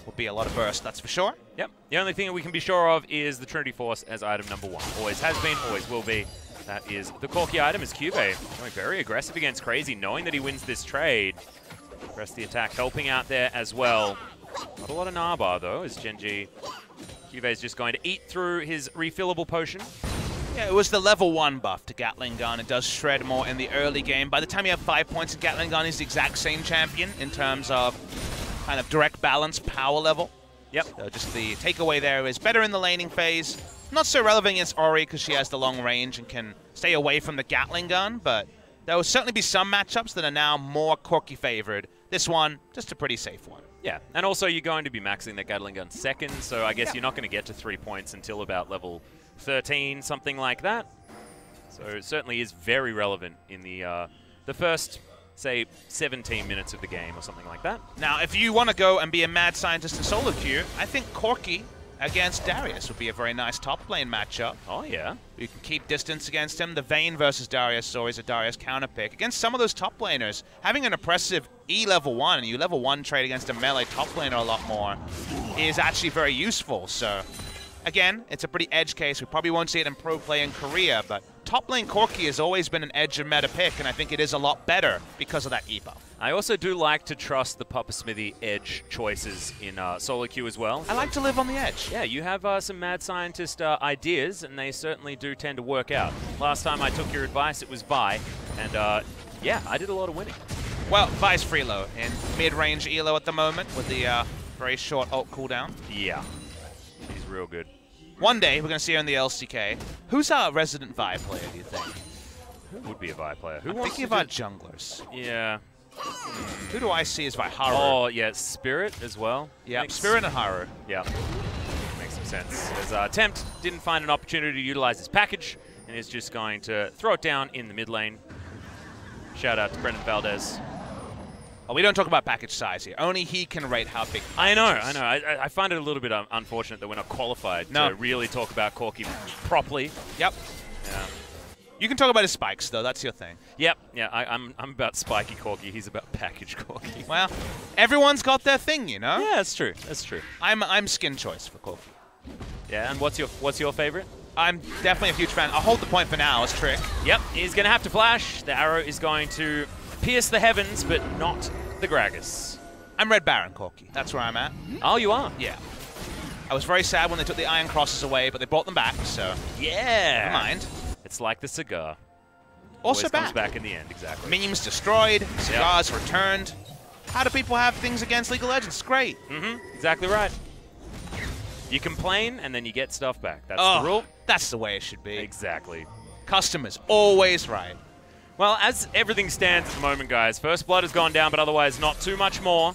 Will be a lot of burst, that's for sure. Yep. The only thing that we can be sure of is the Trinity Force as item number 1. Always has been, always will be. That is the Corky item, is Cuvée going very aggressive against Crazy, knowing that he wins this trade. Press the attack, helping out there as well. Not a lot of Narbar, though, as Gen.G. Cuvé's just going to eat through his refillable potion. Yeah, it was the level 1 buff to Gatling Gun. It does shred more in the early game. By the time you have 5 points in Gatling Gun, he's the exact same champion in terms of kind of direct balance power level. Yep. So just the takeaway there is better in the laning phase. Not so relevant against Ori because she has the long range and can stay away from the Gatling Gun, but there will certainly be some matchups that are now more Corky favored. This one, just a pretty safe one. Yeah, and also you're going to be maxing the Gatling Gun second, so I guess you're not going to get to 3 points until about level 13, something like that. So it certainly is very relevant in the first, say, 17 minutes of the game or something like that. Now, if you want to go and be a mad scientist in solo queue, I think Corky against Darius would be a very nice top lane matchup. Oh, yeah. You can keep distance against him. The Vayne versus Darius is always a Darius counter pick. Against some of those top laners, having an oppressive E level 1, and you level 1 trade against a melee top laner a lot more, is actually very useful. So, again, it's a pretty edge case. We probably won't see it in pro play in Korea, but top lane Corky has always been an edge of meta pick, and I think it is a lot better because of that E buff. I also do like to trust the Papa Smithy edge choices in solo queue as well. I like to live on the edge. Yeah, you have some mad scientist ideas, and they certainly do tend to work out. Last time I took your advice, it was Vi, and yeah, I did a lot of winning. Well, Vi's Freelo in mid-range elo at the moment with the very short ult cooldown. Yeah, he's real good. One day, we're going to see her in the LCK. Who's our resident Vi player, do you think? Who would be a Vi player? I'm thinking about junglers. Yeah. Who do I see as Haru? Oh, yeah, Spirit as well. Yeah, Spirit and Haru. Yeah, makes some sense. As Tempt didn't find an opportunity to utilize his package and is just going to throw it down in the mid lane. Shout out to Brendan Valdez. Oh, we don't talk about package size here. Only he can rate how big. I know. I find it a little bit unfortunate that we're not qualified to really talk about Corki properly. Yep. Yeah. You can talk about his spikes, though. That's your thing. Yep. Yeah, I'm about spiky Corki. He's about package Corki. Well, everyone's got their thing, you know? Yeah, that's true. That's true. I'm skin choice for Corki. Yeah, and what's your favorite? I'm definitely a huge fan. I'll hold the point for now as Trick. Yep, he's going to have to flash. The arrow is going to pierce the heavens, but not the Gragas. I'm Red Baron Corki. That's where I'm at. Oh, you are? Yeah. I was very sad when they took the Iron Crosses away, but they brought them back, so... Yeah. Never mind. It's like the cigar. Also Always comes back in the end, exactly. Memes destroyed, cigars returned. How do people have things against League of Legends? It's great. Exactly right. You complain, and then you get stuff back. That's the rule. That's the way it should be. Exactly. Customers always right. Well, as everything stands at the moment, guys, First Blood has gone down, but otherwise not too much more.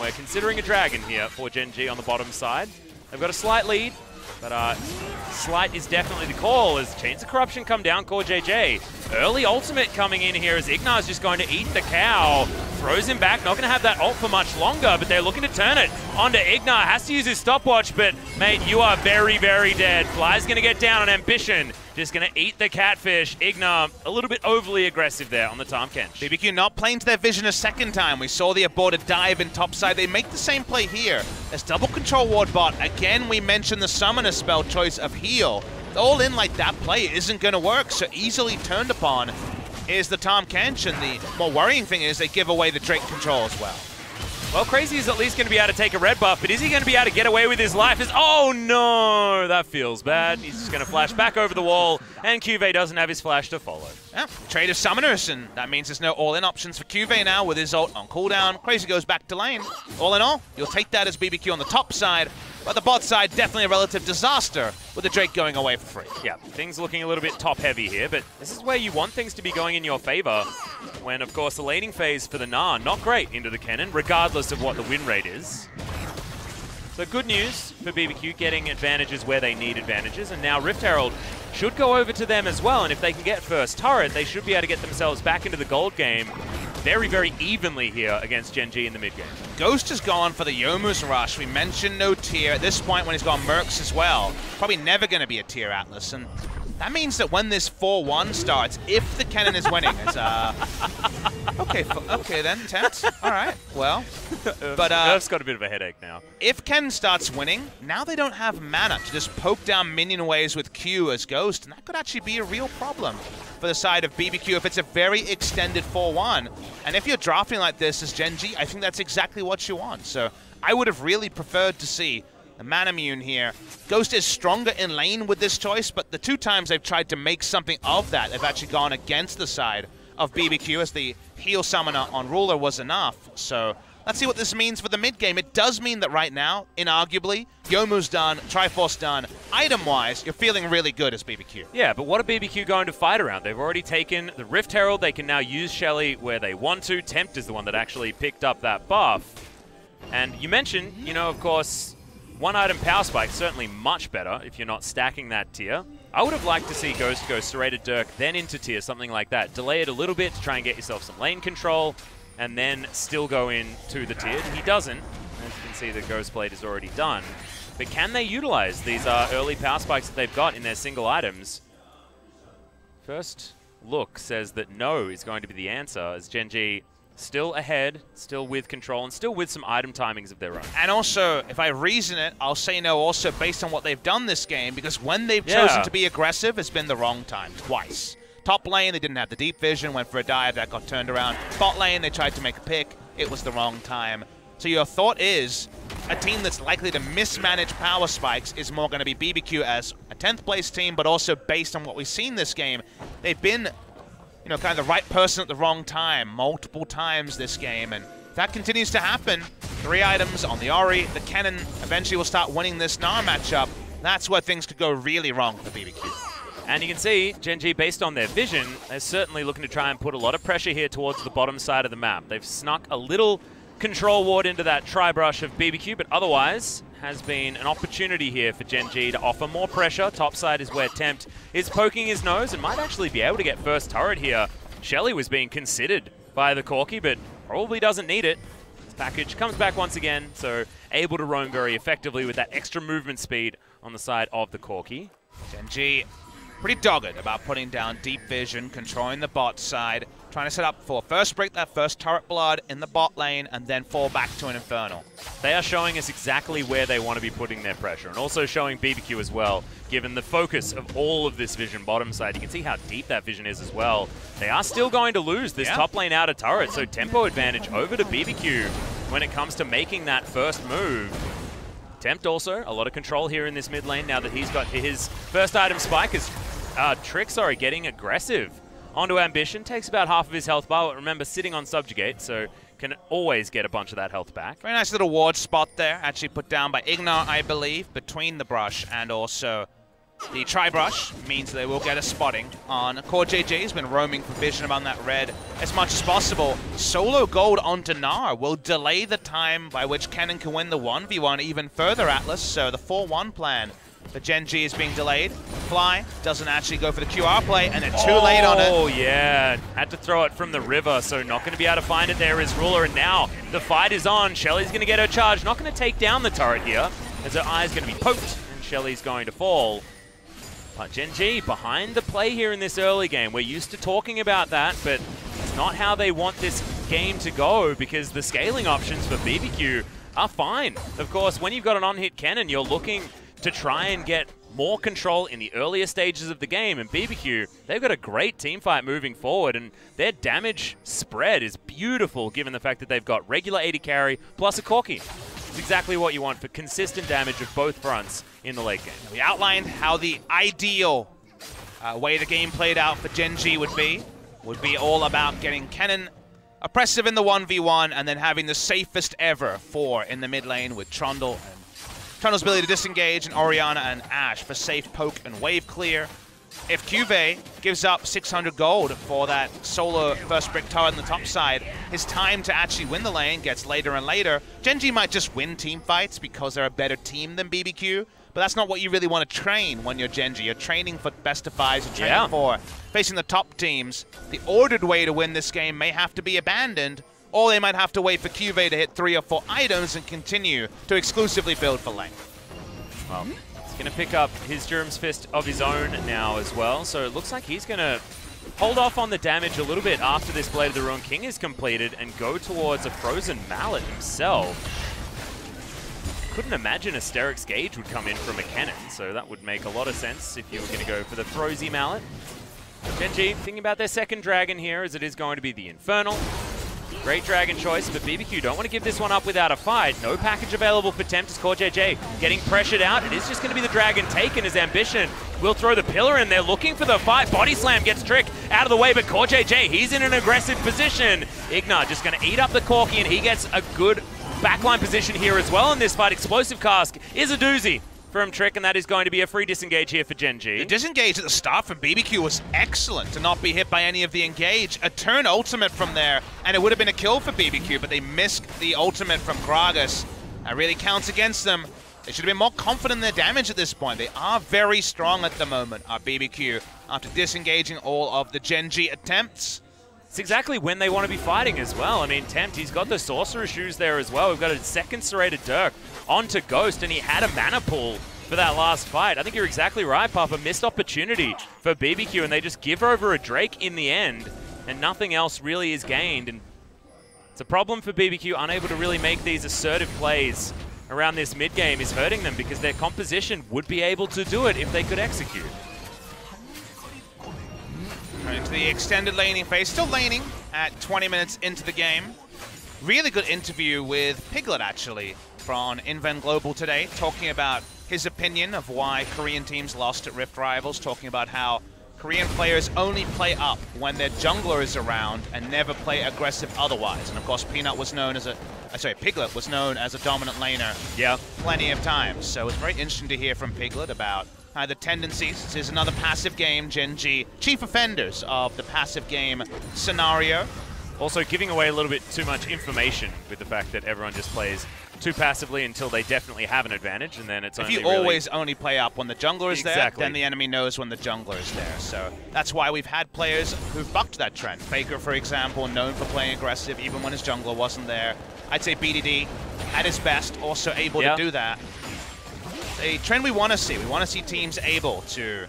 We're considering a dragon here for Gen.G on the bottom side. They've got a slight lead, but slight is definitely the call as Chains of Corruption come down, Core JJ. Early ultimate coming in here as Ignar's just going to eat the cow. Throws him back, not going to have that ult for much longer, but they're looking to turn it onto Ignar. Has to use his stopwatch, but mate, you are very, very dead. Fly's going to get down on Ambition. Just going to eat the catfish. Ignar, a little bit overly aggressive there on the Tahm Kench. BBQ not playing to their vision a second time. We saw the aborted dive in topside. They make the same play here. As double control ward bot. Again, we mentioned the summoner spell choice of heal. All in like that play isn't going to work, so easily turned upon is the Tahm Kench, and the more worrying thing is they give away the Drake control as well. Well, Crazy is at least going to be able to take a red buff, but is he going to be able to get away with his life? Oh no, that feels bad. He's just going to flash back over the wall, and Cuvée doesn't have his flash to follow. Yeah, trade of summoners, and that means there's no all-in options for Cuvée now with his ult on cooldown. Crazy goes back to lane. All in all, you'll take that as BBQ on the top side, but the bot side, definitely a relative disaster with the Drake going away for free. Yeah, things looking a little bit top-heavy here, but this is where you want things to be going in your favor when, of course, the laning phase for the Gnar, not great into the cannon, regardless of what the win rate is. So good news for BBQ, getting advantages where they need advantages, and now Rift Herald should go over to them as well, and if they can get first turret, they should be able to get themselves back into the gold game very, very evenly here against Gen.G in the mid game. Ghost has gone for the Youmu's Rush. We mentioned no tier. At this point, when he's gone Mercs as well, probably never going to be a tier Atlas, and that means that when this 4-1 starts, if the cannon is winning, it's okay then, Tempt. All right, well, but Nerf's got a bit of a headache now. If Ken starts winning, now they don't have mana to just poke down minion waves with Q as Ghost, and that could actually be a real problem for the side of BBQ if it's a very extended 4-1. And if you're drafting like this as Gen.G, I think that's exactly what you want. So I would have really preferred to see the Manamune here. Ghost is stronger in lane with this choice, but the two times they've tried to make something of that, they've actually gone against the side of BBQ as the heal summoner on Ruler was enough. So let's see what this means for the mid game. It does mean that right now, inarguably, Youmu's done, Triforce done. Item-wise, you're feeling really good as BBQ. Yeah, but what are BBQ going to fight around? They've already taken the Rift Herald. They can now use Shelly where they want to. Tempt is the one that actually picked up that buff. And you mentioned, you know, of course, one-item power spike, certainly much better if you're not stacking that tier. I would have liked to see Ghost go Serrated Dirk, then into tier, something like that. Delay it a little bit to try and get yourself some lane control, and then still go into the tier. He doesn't. As you can see, the Ghost Blade is already done. But can they utilize these early power spikes that they've got in their single items? First look says that no is going to be the answer, as Gen.G still ahead, still with control, and still with some item timings of their own. And also, if I reason it, I'll say no also based on what they've done this game, because when they've chosen to be aggressive, it's been the wrong time, twice. Top lane, they didn't have the deep vision, went for a dive, that got turned around. Bot lane, they tried to make a pick, it was the wrong time. So your thought is, a team that's likely to mismanage power spikes is more going to be BBQ as a 10th place team, but also based on what we've seen this game, they've been, you know, kind of the right person at the wrong time multiple times this game, and if that continues to happen, 3 items on the Ori, the cannon eventually will start winning this Gnar matchup. That's where things could go really wrong for BBQ. And you can see Gen.G, based on their vision, they're certainly looking to try and put a lot of pressure here towards the bottom side of the map. They've snuck a little control ward into that tri-brush of BBQ, but otherwise has been an opportunity here for Gen.G to offer more pressure. Topside is where Tempt is poking his nose and might actually be able to get first turret here. Shelly was being considered by the Corki, but probably doesn't need it. This package comes back once again, so able to roam very effectively with that extra movement speed on the side of the Corki. Gen.G pretty dogged about putting down deep vision, controlling the bot side, trying to set up for first break that first turret blood in the bot lane and then fall back to an Infernal. They are showing us exactly where they want to be putting their pressure, and also showing BBQ as well, given the focus of all of this vision bottom side. You can see how deep that vision is as well. They are still going to lose this top lane outer turret, so tempo advantage over to BBQ when it comes to making that first move. Tempt also, a lot of control here in this mid lane now that he's got his first item spike. As Trick, getting aggressive onto Ambition. Takes about half of his health bar, but remember, sitting on Subjugate, so can always get a bunch of that health back. Very nice little ward spot there, actually put down by Ignar, I believe, between the brush and also the tri-brush. Means they will get a spotting on CoreJJ. Has been roaming for vision around that red as much as possible. Solo gold onto Gnar will delay the time by which Kennen can win the 1v1 even further, Atlas. So the 4-1 plan for Gen.G is being delayed. Fly doesn't actually go for the QR play, and they're too late on it. Oh, yeah. Had to throw it from the river, so not going to be able to find it there is Ruler. And now the fight is on. Shelly's going to get her charge. Not going to take down the turret here, as her eye's going to be poked, and Shelly's going to fall. But Gen.G behind the play here in this early game. We're used to talking about that, but it's not how they want this game to go, because the scaling options for BBQ are fine. Of course, when you've got an on-hit cannon, you're looking to try and get more control in the earlier stages of the game. And BBQ, they've got a great team fight moving forward, and their damage spread is beautiful given the fact that they've got regular 80 carry plus a Corki. It's exactly what you want for consistent damage of both fronts in the late game. We outlined how the ideal way the game played out for Gen.G would be all about getting Kennen oppressive in the 1v1 and then having the safest ever 4 in the mid lane with Trundle and Trundle's ability to disengage, and Orianna and Ashe for safe poke and wave clear. If Cuvée gives up 600 gold for that solo first brick turret on the top side, his time to actually win the lane gets later and later. Gen.G might just win team fights because they're a better team than BBQ, but that's not what you really want to train when you're Gen.G. You're training for best of fives, you're training for facing the top teams. The ordered way to win this game may have to be abandoned, or they might have to wait for Cuvée to hit 3 or 4 items and continue to exclusively build for lane. Well, he's going to pick up his Durham's Fist of his own now as well, so it looks like he's going to hold off on the damage a little bit after this Blade of the Ruined King is completed and go towards a Frozen Mallet himself. Couldn't imagine a Sterix Gauge would come in from a cannon, so that would make a lot of sense if you were going to go for the Frozy Mallet. Gen.G thinking about their second dragon here, as it is going to be the Infernal. Great dragon choice, but BBQ don't want to give this one up without a fight. No package available for Tempt as CoreJJ getting pressured out. It is just going to be the dragon taken as Ambition will throw the pillar in. They're looking for the fight. Body slam gets Trick out of the way, but CoreJJ, he's in an aggressive position. Ignar just going to eat up the Corki, and he gets a good backline position here as well in this fight. Explosive Cask is a doozy from Trick, and that is going to be a free disengage here for Gen.G. The disengage at the start from BBQ was excellent to not be hit by any of the engage. A turn ultimate from there, and it would have been a kill for BBQ, but they missed the ultimate from Gragas. That really counts against them. They should have been more confident in their damage at this point. They are very strong at the moment, our BBQ, after disengaging all of the Gen.G attempts. It's exactly when they want to be fighting as well. I mean, Tempt, he's got the Sorcerer Shoes there as well. We've got a second Serrated Dirk onto Ghost, and he had a mana pool for that last fight. I think you're exactly right, Papa. Missed opportunity for BBQ, and they just give over a Drake in the end, and nothing else really is gained. And it's a problem for BBQ, unable to really make these assertive plays around this mid-game is hurting them, because their composition would be able to do it if they could execute. Into the extended laning phase. Still laning at 20 minutes into the game. Really good interview with Piglet, actually, from Inven Global today, talking about his opinion of why Korean teams lost at Rift Rivals, talking about how Korean players only play up when their jungler is around and never play aggressive otherwise. And of course, Piglet was known as a dominant laner plenty of times. So it's very interesting to hear from Piglet about the tendencies. This is another passive game, Gen.G. Chief offenders of the passive game scenario. Also giving away a little bit too much information with the fact that everyone just plays too passively until they definitely have an advantage, and then it's if only you always only play up when the jungler is there, then the enemy knows when the jungler is there. So that's why we've had players who've bucked that trend. FLICKR, for example, known for playing aggressive even when his jungler wasn't there. I'd say BDD at his best, also able to do that. A trend we want to see. We want to see teams able to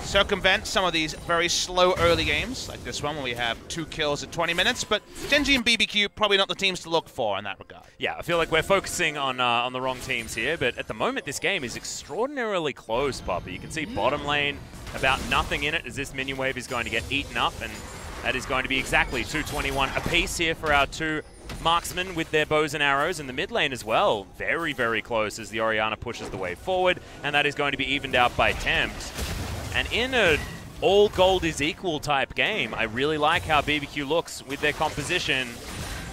circumvent some of these very slow early games, like this one where we have 2 kills at 20 minutes, but Gen.G and BBQ probably not the teams to look for in that regard. Yeah, I feel like we're focusing on the wrong teams here, but at the moment this game is extraordinarily close, Papa. You can see bottom lane, about nothing in it as this minion wave is going to get eaten up, and that is going to be exactly 221 apiece here for our 2 marksmen with their bows and arrows, in the mid lane as well. Very, very close as the Orianna pushes the wave forward, and that is going to be evened out by Tempt. And in an all gold is equal type game, I really like how BBQ looks with their composition.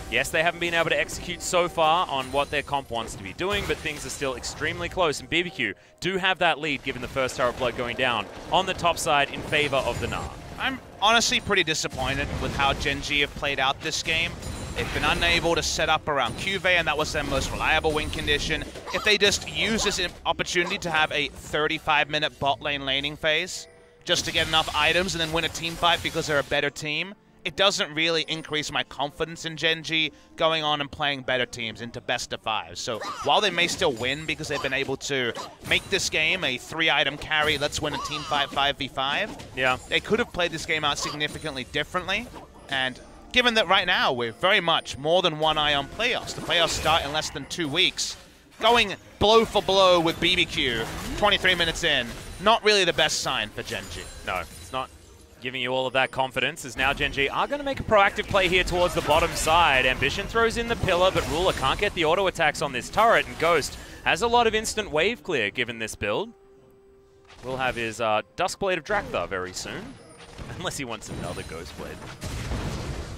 Yes, they haven't been able to execute so far on what their comp wants to be doing, but things are still extremely close, and BBQ do have that lead given the first turret blood going down on the top side in favor of the Gnar. I'm honestly pretty disappointed with how Gen.G have played out this game. They've been unable to set up around Cuvée, and that was their most reliable win condition. If they just use this opportunity to have a 35-minute bot lane laning phase, just to get enough items and then win a team fight because they're a better team, it doesn't really increase my confidence in Gen.G going on and playing better teams into best of 5. So while they may still win because they've been able to make this game a 3-item carry, let's win a team fight 5v5, they could have played this game out significantly differently. And given that right now we're very much more than one eye on playoffs, the playoffs start in less than 2 weeks, going blow for blow with BBQ 23 minutes in, not really the best sign for Gen.G. No, it's not giving you all of that confidence, as now Gen.G are going to make a proactive play here towards the bottom side. Ambition throws in the pillar, but Ruler can't get the auto attacks on this turret, and Ghost has a lot of instant wave clear given this build. We'll have his Duskblade of Drakthar very soon, unless he wants another Ghostblade.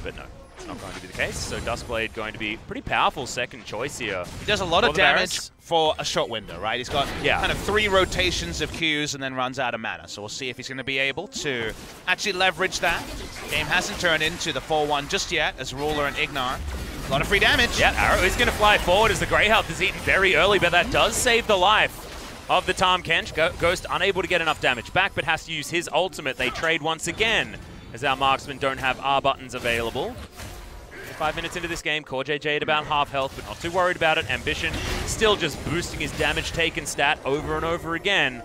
But no, it's not going to be the case. So Duskblade going to be pretty powerful second choice here. He does a lot of damage for a short window, right? He's got kind of 3 rotations of Qs and then runs out of mana. So we'll see if he's going to be able to actually leverage that. Game hasn't turned into the 4-1 just yet as Ruler and Ignar. A lot of free damage. Yeah, Arrow is going to fly forward as the Grey Health is eaten very early, but that does save the life of the Tahm Kench. Ghost unable to get enough damage back, but has to use his ultimate. They trade once again, as our marksmen don't have R buttons available. 5 minutes into this game, Core JJ at about half health, but not too worried about it. Ambition still just boosting his damage taken stat over and over again.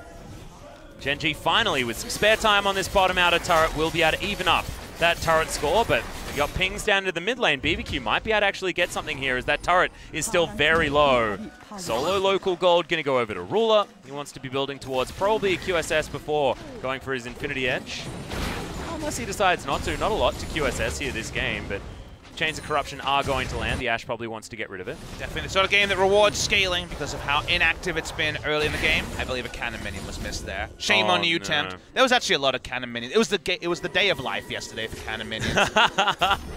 Gen.G finally, with some spare time on this bottom outer turret, will be able to even up that turret score, but we got pings down to the mid lane. BBQ might be able to actually get something here, as that turret is still very low. Solo local gold going to go over to Ruler. He wants to be building towards probably a QSS before going for his Infinity Edge. Unless he decides not to. Not a lot to QSS here this game, but Chains of Corruption are going to land. The Ashe probably wants to get rid of it. Definitely the sort of game that rewards scaling because of how inactive it's been early in the game. I believe a cannon minion was missed there. Shame on you, Tempt. There was actually a lot of cannon minions. It was the day of life yesterday for cannon minions.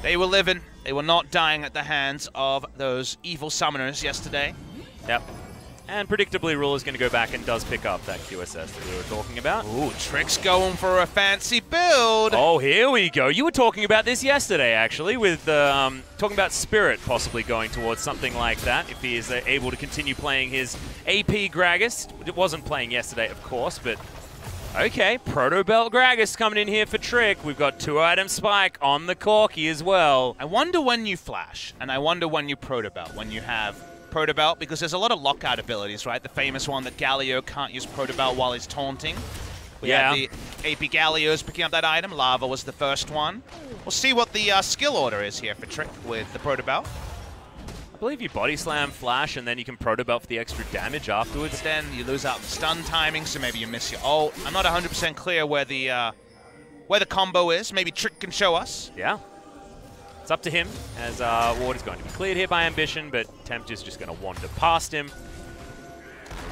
They were living. They were not dying at the hands of those evil summoners yesterday. Yep. And predictably, Ruler's going to go back and does pick up that QSS that we were talking about. Ooh, Trick's going for a fancy build. Oh, here we go. You were talking about this yesterday, actually, with talking about Spirit possibly going towards something like that if he is able to continue playing his AP Gragas. It wasn't playing yesterday, of course, but okay. Proto Belt Gragas coming in here for Trick. We've got 2-item Spike on the Corki as well. I wonder when you flash, and I wonder when you Proto Belt, when you have Proto Belt, because there's a lot of lockout abilities, right? The famous one that Galio can't use Proto Belt while he's taunting. We have the AP Galios picking up that item. Lava was the first one. We'll see what the skill order is here for Trick with the Proto Belt. I believe you body slam flash and then you can Proto Belt for the extra damage afterwards. But then you lose out stun timing, so maybe you miss your ult. I'm not 100% clear where the combo is. Maybe Trick can show us. Yeah. It's up to him, as Ward is going to be cleared here by Ambition, but Tempt is just going to wander past him.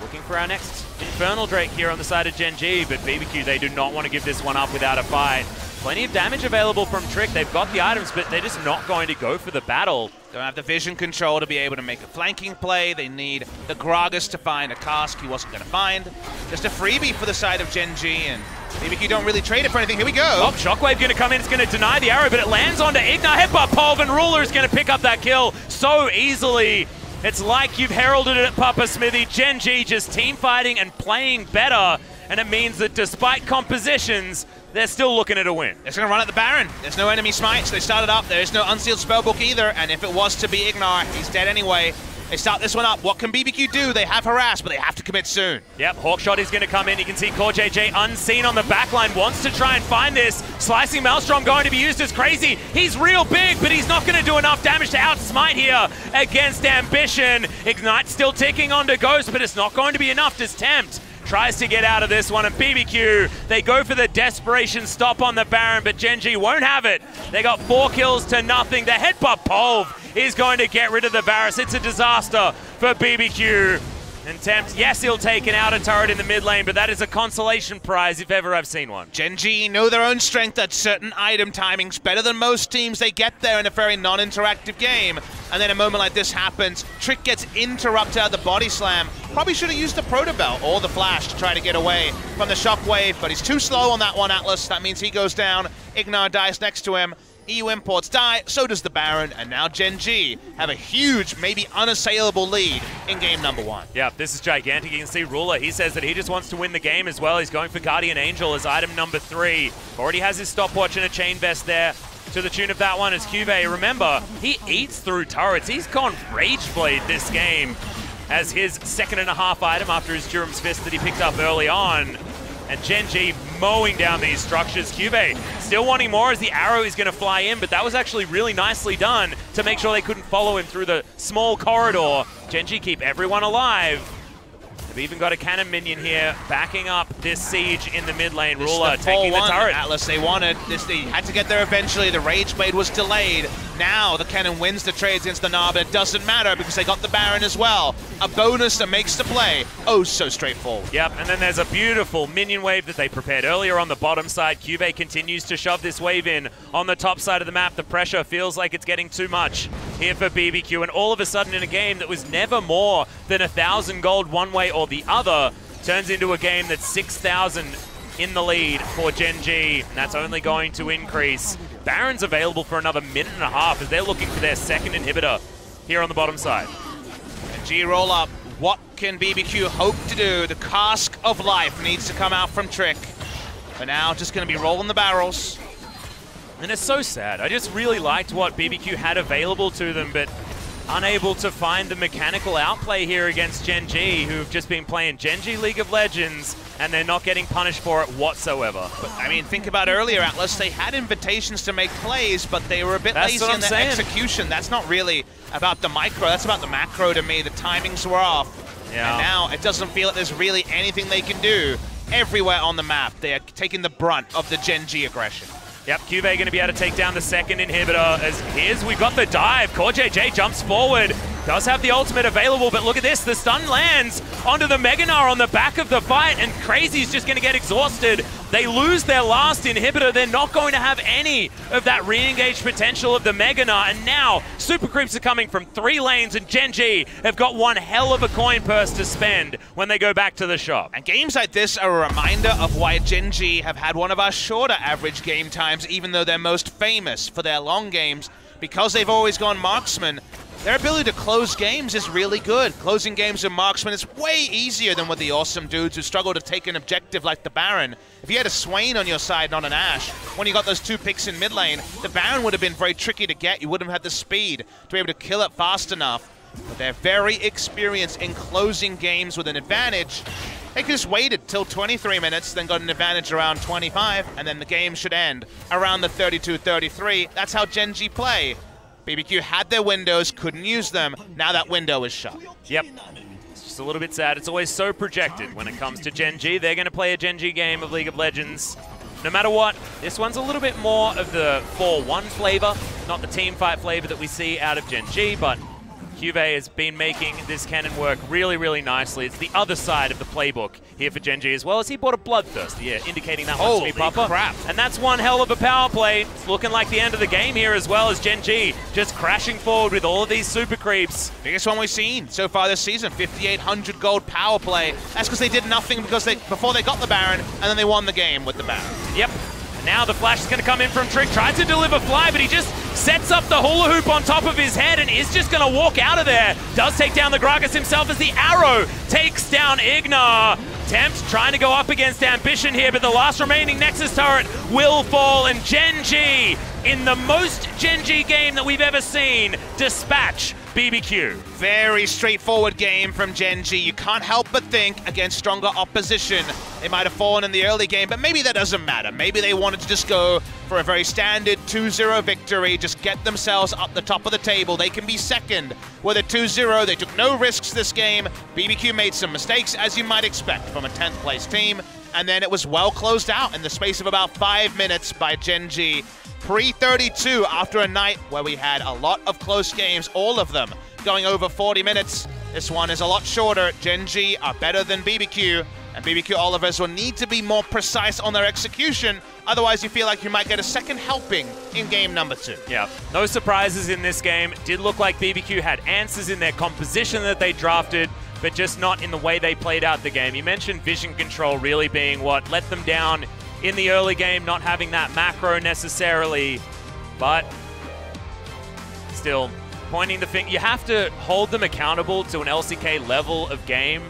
Looking for our next Infernal Drake here on the side of Gen.G, but BBQ, they do not want to give this one up without a fight. Plenty of damage available from Trick. They've got the items, but they're just not going to go for the battle. Don't have the vision control to be able to make a flanking play. They need the Gragas to find a cask he wasn't going to find. Just a freebie for the side of Gen.G, and BBQ don't really trade it for anything. Here we go. Oh, Shockwave going to come in. It's going to deny the arrow, but it lands onto Ignar. Headbutt Pulv, and Ruler is going to pick up that kill so easily. It's like you've heralded it at Papa Smithy. Gen.G just team fighting and playing better, and it means that despite compositions, they're still looking at a win. It's going to run at the Baron. There's no enemy smites. They started up. There is no unsealed spellbook either, and if it was to be Ignar, he's dead anyway. They start this one up. What can BBQ do? They have harass, but they have to commit soon. Yep, Hawkshot is going to come in. You can see Core.JJ unseen on the backline, wants to try and find this. Slicing Maelstrom going to be used as crazy. He's real big, but he's not going to do enough damage to outsmite here against Ambition. Ignite still ticking onto Ghost, but it's not going to be enough to tempt. Tries to get out of this one, and BBQ, they go for the desperation stop on the Baron, but Gen.G won't have it. They got 4 kills to nothing. The headbutt Pulv is going to get rid of the Varus. It's a disaster for BBQ. And Tempt, yes, he'll take an outer turret in the mid lane, but that is a consolation prize if ever I've seen one. Gen.G know their own strength at certain item timings. Better than most teams, they get there in a very non-interactive game. And then a moment like this happens. Trick gets interrupted out of the body slam. Probably should have used the Proto Belt or the Flash to try to get away from the Shockwave, but he's too slow on that one, Atlas. That means he goes down. Ignar dies next to him. EU Imports die, so does the Baron, and now Gen.G have a huge, maybe unassailable lead in game number 1. Yeah, this is gigantic. You can see Ruler, he says that he just wants to win the game as well. He's going for Guardian Angel as item number 3. Already has his stopwatch and a chain vest there to the tune of that one as Cuvee. Remember, he eats through turrets. He's gone Rageblade this game as his 2.5 item after his Durham's Fist that he picked up early on. And Gen.G mowing down these structures. Cuvee still wanting more as the arrow is going to fly in, but that was actually really nicely done to make sure they couldn't follow him through the small corridor. Gen.G keep everyone alive. They've even got a cannon minion here backing up this siege in the mid lane. Ruler taking the turret. Atlas, they wanted this. They had to get there eventually. The Rageblade was delayed. Now the cannon wins the trades against the Nab, but it doesn't matter because they got the Baron as well. A bonus that makes the play oh so straightforward. Yep, and then there's a beautiful minion wave that they prepared earlier on the bottom side. Cuvee continues to shove this wave in on the top side of the map. The pressure feels like it's getting too much here for BBQ, and all of a sudden in a game that was never more than 1,000 gold one way or the other, turns into a game that's 6,000 in the lead for Gen.G, and that's only going to increase. Baron's available for another 1.5 minutes as they're looking for their second inhibitor here on the bottom side. G roll up. What can BBQ hope to do? The cask of life needs to come out from Trick. But now just going to be rolling the barrels. And it's so sad. I just really liked what BBQ had available to them, but unable to find the mechanical outplay here against Gen.G, who've just been playing Gen.G League of Legends, and they're not getting punished for it whatsoever. But, I mean, think about earlier, Atlas. They had invitations to make plays, but they were a bit lazy in their execution. That's not really about the micro. That's about the macro to me. The timings were off. Yeah. And now it doesn't feel like there's really anything they can do. Everywhere on the map, they are taking the brunt of the Gen.G aggression. Yep, Cuvee going to be able to take down the second inhibitor as here's, we've got the dive. Core.JJ jumps forward, does have the ultimate available, but look at this, the stun lands onto the Meganar on the back of the fight, and Crazy's just going to get exhausted. They lose their last inhibitor. They're not going to have any of that re-engage potential of the Meganar, and now super creeps are coming from 3 lanes, and Gen.G have got one hell of a coin purse to spend when they go back to the shop. And games like this are a reminder of why Gen.G have had one of our shorter average game times, even though they're most famous for their long games. Because they've always gone marksman, their ability to close games is really good. Closing games in marksman is way easier than with the awesome dudes who struggle to take an objective like the Baron. If you had a Swain on your side, not an Ashe, when you got those 2 picks in mid lane, the Baron would have been very tricky to get. You wouldn't have had the speed to be able to kill it fast enough. But they're very experienced in closing games with an advantage. They could just waited till 23 minutes, then got an advantage around 25, and then the game should end around the 32-33. That's how Gen.G play. BBQ had their windows, couldn't use them. Now that window is shut. Yep. It's just a little bit sad. It's always so projected when it comes to Gen.G. They're going to play a Gen.G game of League of Legends. No matter what, this one's a little bit more of the 4-1 flavor, not the team fight flavor that we see out of Gen.G, but Juve has been making this cannon work really, really nicely. It's the other side of the playbook here for Gen.G as well, as he bought a Bloodthirst, yeah, indicating that one to me, Papa. Crap. And that's one hell of a power play. It's looking like the end of the game here as well, as Gen.G just crashing forward with all of these super creeps. Biggest one we've seen so far this season, 5,800 gold power play. That's because they did nothing before they got the Baron, and then they won the game with the Baron. Yep. And now the flash is going to come in from Trick. Tried to deliver fly, but he just sets up the hula hoop on top of his head and is just going to walk out of there. Does take down the Gragas himself as the arrow takes down Ignar. Tempt trying to go up against Ambition here, but the last remaining Nexus turret will fall, and Gen.G, in the most Gen.G game that we've ever seen, dispatch BBQ. Very straightforward game from Gen.G. You can't help but think against stronger opposition, they might have fallen in the early game, but maybe that doesn't matter. Maybe they wanted to just go for a very standard 2-0 victory, just get themselves up the top of the table. They can be second with a 2-0. They took no risks this game. BBQ made some mistakes, as you might expect from a 10th place team, and then it was well closed out in the space of about 5 minutes by Gen.G. Pre-32 after a night where we had a lot of close games, all of them going over 40 minutes. This one is a lot shorter. Gen.G are better than BBQ, and BBQ Olivers will need to be more precise on their execution. Otherwise, you feel like you might get a second helping in game number 2. Yeah, no surprises in this game. It did look like BBQ had answers in their composition that they drafted, but just not in the way they played out the game. You mentioned vision control really being what let them down in the early game, not having that macro necessarily, but still pointing the finger. You have to hold them accountable to an LCK level of game,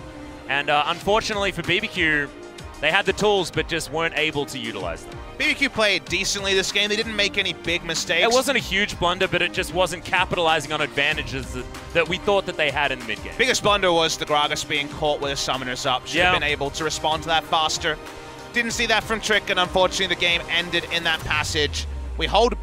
and unfortunately for BBQ, they had the tools but just weren't able to utilize them. BBQ played decently this game. They didn't make any big mistakes. It wasn't a huge blunder, but it just wasn't capitalizing on advantages that we thought that they had in the mid-game. Biggest blunder was the Gragas being caught with his summoners up. Should have been able to respond to that faster. Didn't see that from Trick, and unfortunately the game ended in that passage. We hold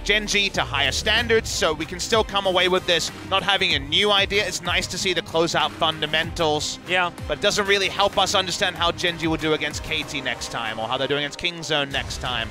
Gen.G to higher standards, so we can still come away with this not having a new idea. It's nice to see the closeout fundamentals. Yeah. But it doesn't really help us understand how Gen.G will do against KT next time, or how they're doing against Kingzone next time.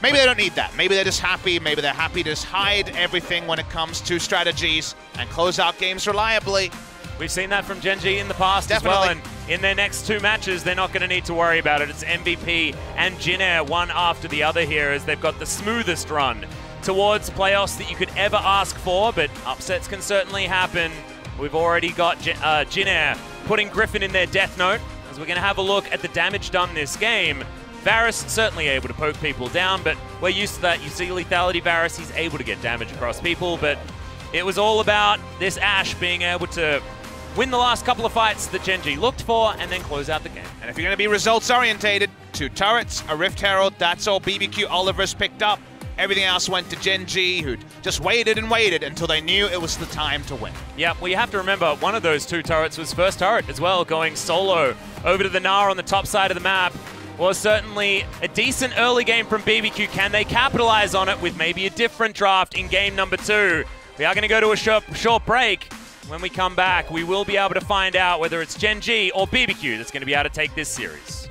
Maybe they don't need that. Maybe they're just happy. Maybe they're happy to just hide everything when it comes to strategies and close out games reliably. We've seen that from Gen.G in the past as well, and in their next 2 matches, they're not going to need to worry about it. It's MVP and Jinair one after the other here, as they've got the smoothest run towards playoffs that you could ever ask for, but upsets can certainly happen. We've already got Jinair putting Griffin in their death note, as we're going to have a look at the damage done this game. Varus certainly able to poke people down, but we're used to that. You see lethality Varus, he's able to get damage across people, but it was all about this Ashe being able to win the last couple of fights that Gen.G looked for, and then close out the game. And if you're going to be results-orientated, 2 turrets, a Rift Herald, that's all BBQ Olivers picked up. Everything else went to Gen.G, who just waited and waited until they knew it was the time to win. Yeah, well, you have to remember, one of those 2 turrets was first turret as well, going solo over to the Gnar on the top side of the map. Was certainly a decent early game from BBQ. Can they capitalize on it with maybe a different draft in game number 2? We are going to go to a short break. When we come back, we will be able to find out whether it's Gen.G or BBQ that's going to be able to take this series.